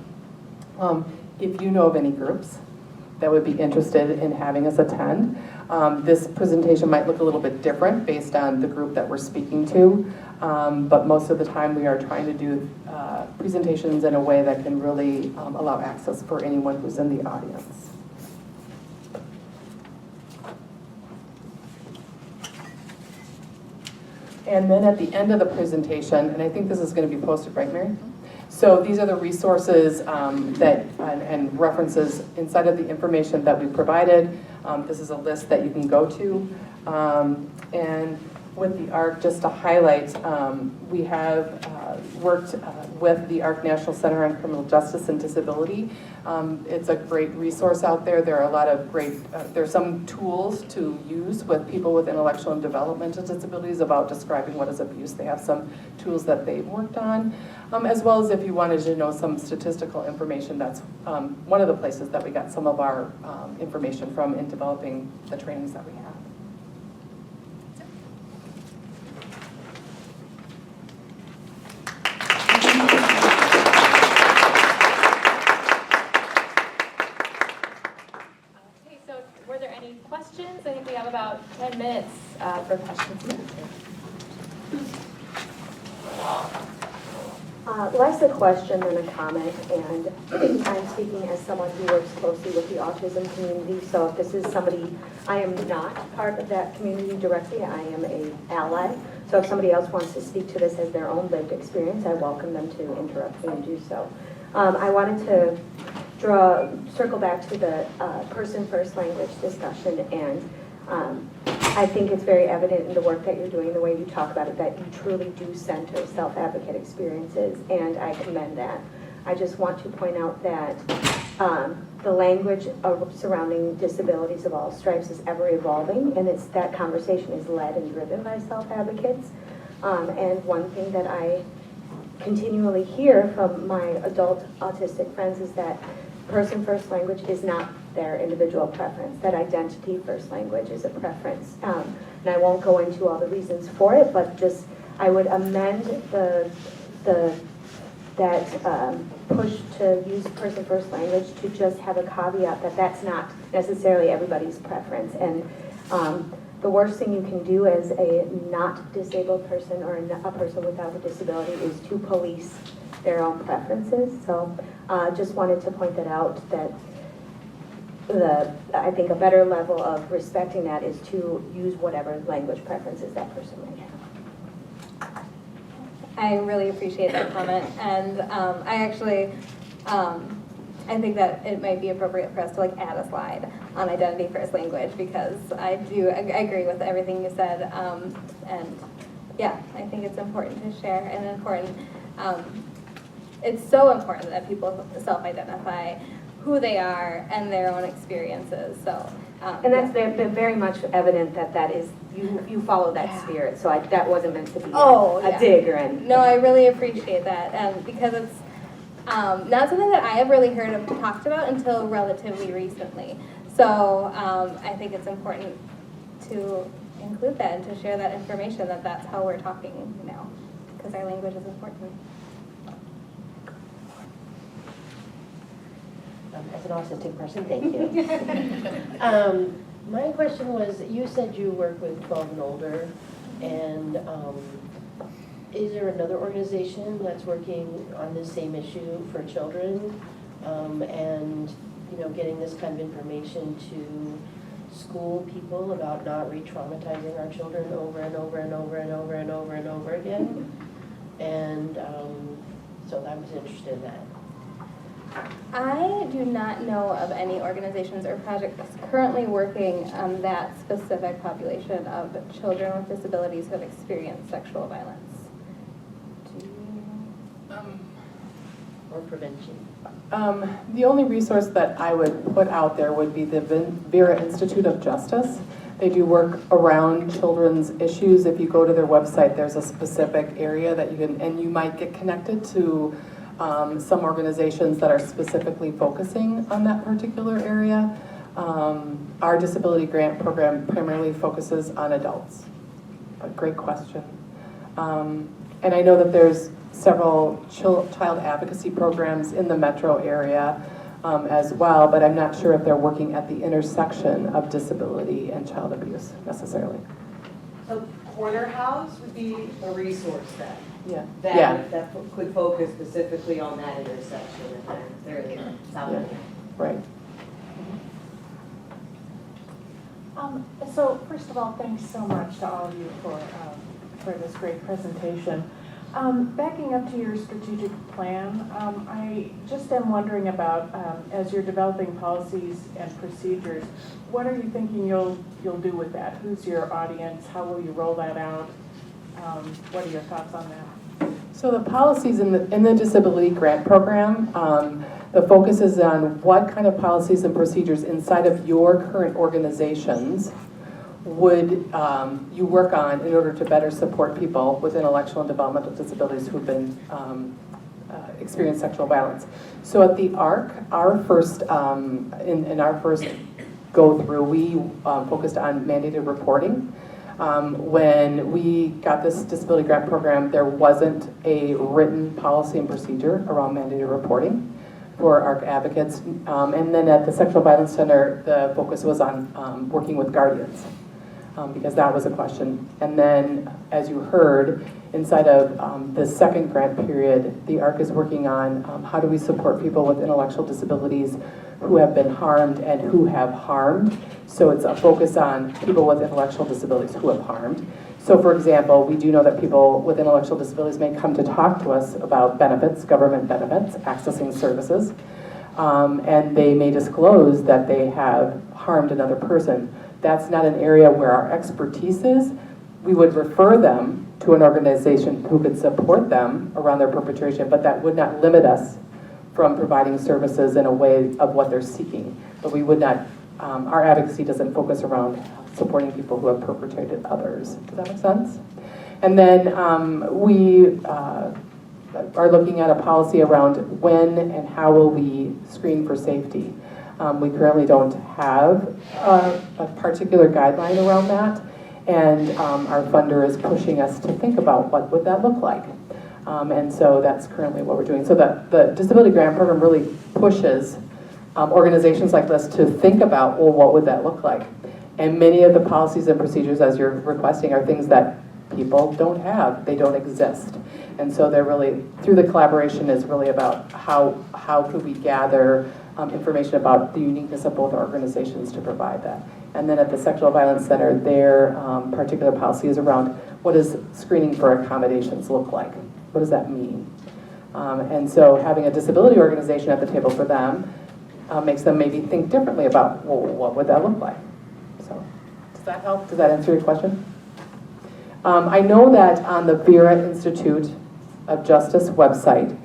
If you know of any groups that would be interested in having us attend, this presentation might look a little bit different based on the group that we're speaking to, but most of the time we are trying to do presentations in a way that can really allow access for anyone who's in the audience. And then at the end of the presentation, and I think this is going to be posted, right, Mary? So these are the resources and references inside of the information that we provided. This is a list that you can go to. And with the ARC, just to highlight, we have worked with the ARC National Center on Criminal Justice and Disability. It's a great resource out there. There are a lot of great, there's some tools to use with people with intellectual and developmental disabilities about describing what is abuse. They have some tools that they've worked on, as well as if you wanted to know some statistical information, that's one of the places that we got some of our information from in developing the trainings that we have. Questions? I think we have about 10 minutes for questions. Less a question than a comment, and I'm speaking as someone who works closely with the autism community, so if this is somebody, I am not part of that community directly, I am an ally, so if somebody else wants to speak to this as their own lived experience, I welcome them to interrupt me and do so. I wanted to circle back to the person first language discussion, and I think it's very evident in the work that you're doing, the way you talk about it, that you truly do center self-advocate experiences, and I commend that. I just want to point out that the language surrounding disabilities of all stripes is ever evolving, and that conversation is led and driven by self-advocates. And one thing that I continually hear from my adult autistic friends is that person first language is not their individual preference, that identity first language is a preference. And I won't go into all the reasons for it, but just I would amend that push to use person first language to just have a caveat that that's not necessarily everybody's preference. And the worst thing you can do as a not disabled person or a person without a disability is to police their own preferences. So just wanted to point that out, that I think a better level of respecting that is to use whatever language preferences that person might have. I really appreciate that comment, and I actually, I think that it might be appropriate for us to add a slide on identity first language, because I agree with everything you said, and yeah, I think it's important to share, and it's so important that people self-identify who they are and their own experiences. So, and that's very much evident that is you follow that spirit. So that wasn't meant to be a dig or anything. No, I really appreciate that, because it's not something that I have really heard of talked about until relatively recently. So I think it's important to include that and to share that information, that that's how we're talking now, because our language is important. As an autistic person, thank you. My question was, you said you work with 12 and older, and Is there another organization that's working on this same issue for children? And, you know, getting this kind of information to school people about not re-traumatizing our children over and over and over and over and over and over again? And so I was interested in that. I do not know of any organizations or projects currently working on that specific population of children with disabilities who have experienced sexual violence. Or prevention. The only resource that I would put out there would be the Vera Institute of Justice. They do work around children's issues. If you go to their website, there's a specific area that you can, and you might get connected to some organizations that are specifically focusing on that particular area. Our disability grant program primarily focuses on adults. But great question. And I know that there's several child advocacy programs in the metro area as well, but I'm not sure if they're working at the intersection of disability and child abuse necessarily. So Corner House would be a resource then? Yeah. That could focus specifically on that intersection if they're there. Yeah. Right. So first of all, thanks so much to all of you for this great presentation. Backing up to your strategic plan, I just am wondering about, as you're developing policies and procedures, what are you thinking you'll do with that? Who's your audience? How will you roll that out? What are your thoughts on that? So the policies in the disability grant program, the focus is on what kind of policies and procedures inside of your current organizations would you work on in order to better support people with intellectual and developmental disabilities who've been experienced sexual violence. So at the ARC, our first in our first go through, we focused on mandated reporting. When we got this disability grant program, there wasn't a written policy and procedure around mandated reporting for ARC advocates. And then at the Sexual Violence Center, the focus was on working with guardians, because that was a question. And then, as you heard, inside of the second grant period, the ARC is working on how do we support people with intellectual disabilities who have been harmed and who have harmed. So it's a focus on people with intellectual disabilities who have harmed. So for example, we do know that people with intellectual disabilities may come to talk to us about benefits, government benefits, accessing services, and they may disclose that they have harmed another person. That's not an area where our expertise is. We would refer them to an organization who could support them around their perpetration, but that would not limit us from providing services in a way of what they're seeking. But we would not, our advocacy doesn't focus around supporting people who have perpetrated others. Does that make sense? And then we are looking at a policy around when and how will we screen for safety. We currently don't have a particular guideline around that, and our funder is pushing us to think about what would that look like. And so that's currently what we're doing. So the Disability Grant Program really pushes organizations like this to think about, well, what would that look like? And many of the policies and procedures, as you're requesting, are things that people don't have. They don't exist. And so they're really, through the collaboration, is really about how could we gather information about the uniqueness of both organizations to provide that. And then at the Sexual Violence Center, their particular policy is around what does screening for accommodations look like? What does that mean? And so having a disability organization at the table for them makes them maybe think differently about, well, what would that look like? So does that help? Does that answer your question? I know that on the Vera Institute of Justice website,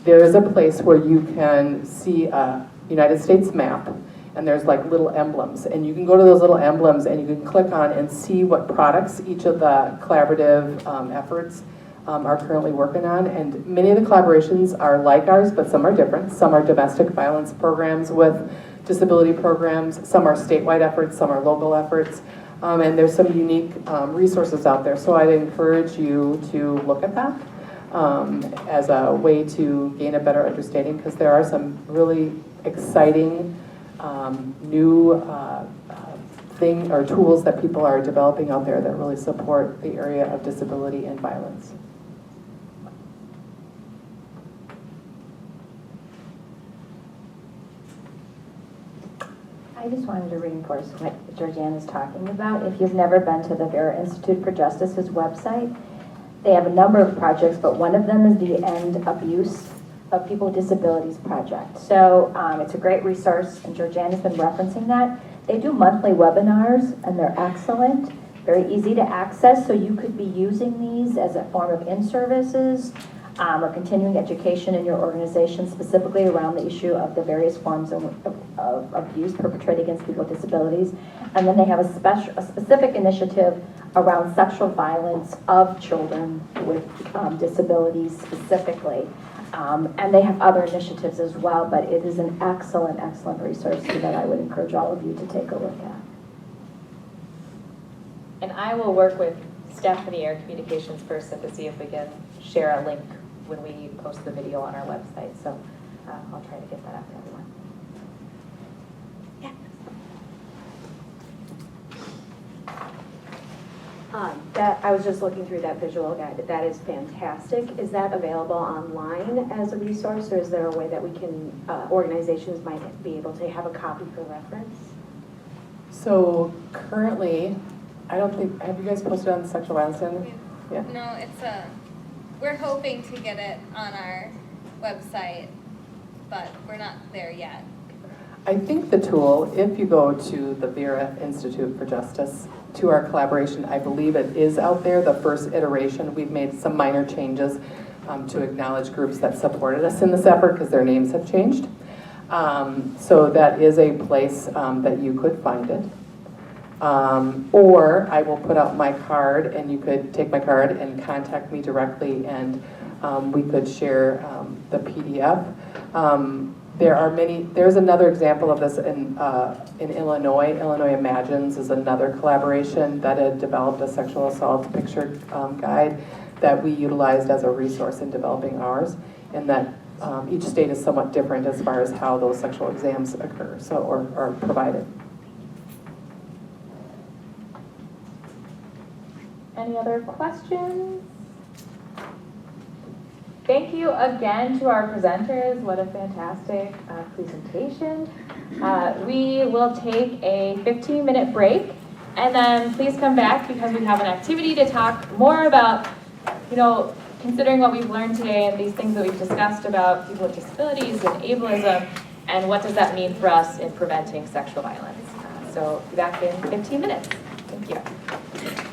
there is a place where you can see a United States map, and there's like little emblems, and you can go to those little emblems and you can click on and see what products each of the collaborative efforts are currently working on. And many of the collaborations are like ours, but some are different. Some are domestic violence programs with disability programs, some are statewide efforts, some are local efforts, and there's some unique resources out there. So I'd encourage you to look at that as a way to gain a better understanding, because there are some really exciting new tools that people are developing out there that really support the area of disability and violence. I just wanted to reinforce what Georgianne is talking about. If you've never been to the Vera Institute for Justice's website, they have a number of projects, but one of them is the End Abuse of People with Disabilities project. So it's a great resource, and Georgianne has been referencing that. They do monthly webinars, and they're excellent, very easy to access, so you could be using these as a form of in-services or continuing education in your organization, specifically around the issue of the various forms of abuse perpetrated against people with disabilities. And then they have a specific initiative around sexual violence of children with disabilities specifically. And they have other initiatives as well, but it is an excellent, excellent resource that I would encourage all of you to take a look at. And I will work with Stephanie, our communications person, to see if we can share a link when we post the video on our website. So I'll try to get that out to everyone. That, I was just looking through that visual guide. That is fantastic. Is that available online as a resource, or is there a way that we can, organizations might be able to have a copy for reference? So currently, I don't think, have you guys posted on the Sexual Violence Center? Yeah. No, we're hoping to get it on our website, but we're not there yet. I think the tool, if you go to the Vera Institute for Justice, to our collaboration, I believe it is out there, the first iteration. We've made some minor changes to acknowledge groups that supported us in this effort because their names have changed. So that is a place that you could find it. Or I will put out my card, and you could take my card and contact me directly, and we could share the PDF. There's another example of this in Illinois. Illinois Imagines is another collaboration that had developed a sexual assault picture guide that we utilized as a resource in developing ours, and that each state is somewhat different as far as how those sexual exams occur, or are provided. Any other questions? Thank you again to our presenters. What a fantastic presentation. We will take a 15-minute break, and then please come back because we have an activity to talk more about, considering what we've learned today and these things that we've discussed about people with disabilities and ableism, and what does that mean for us in preventing sexual violence. So be back in 15 minutes. Thank you.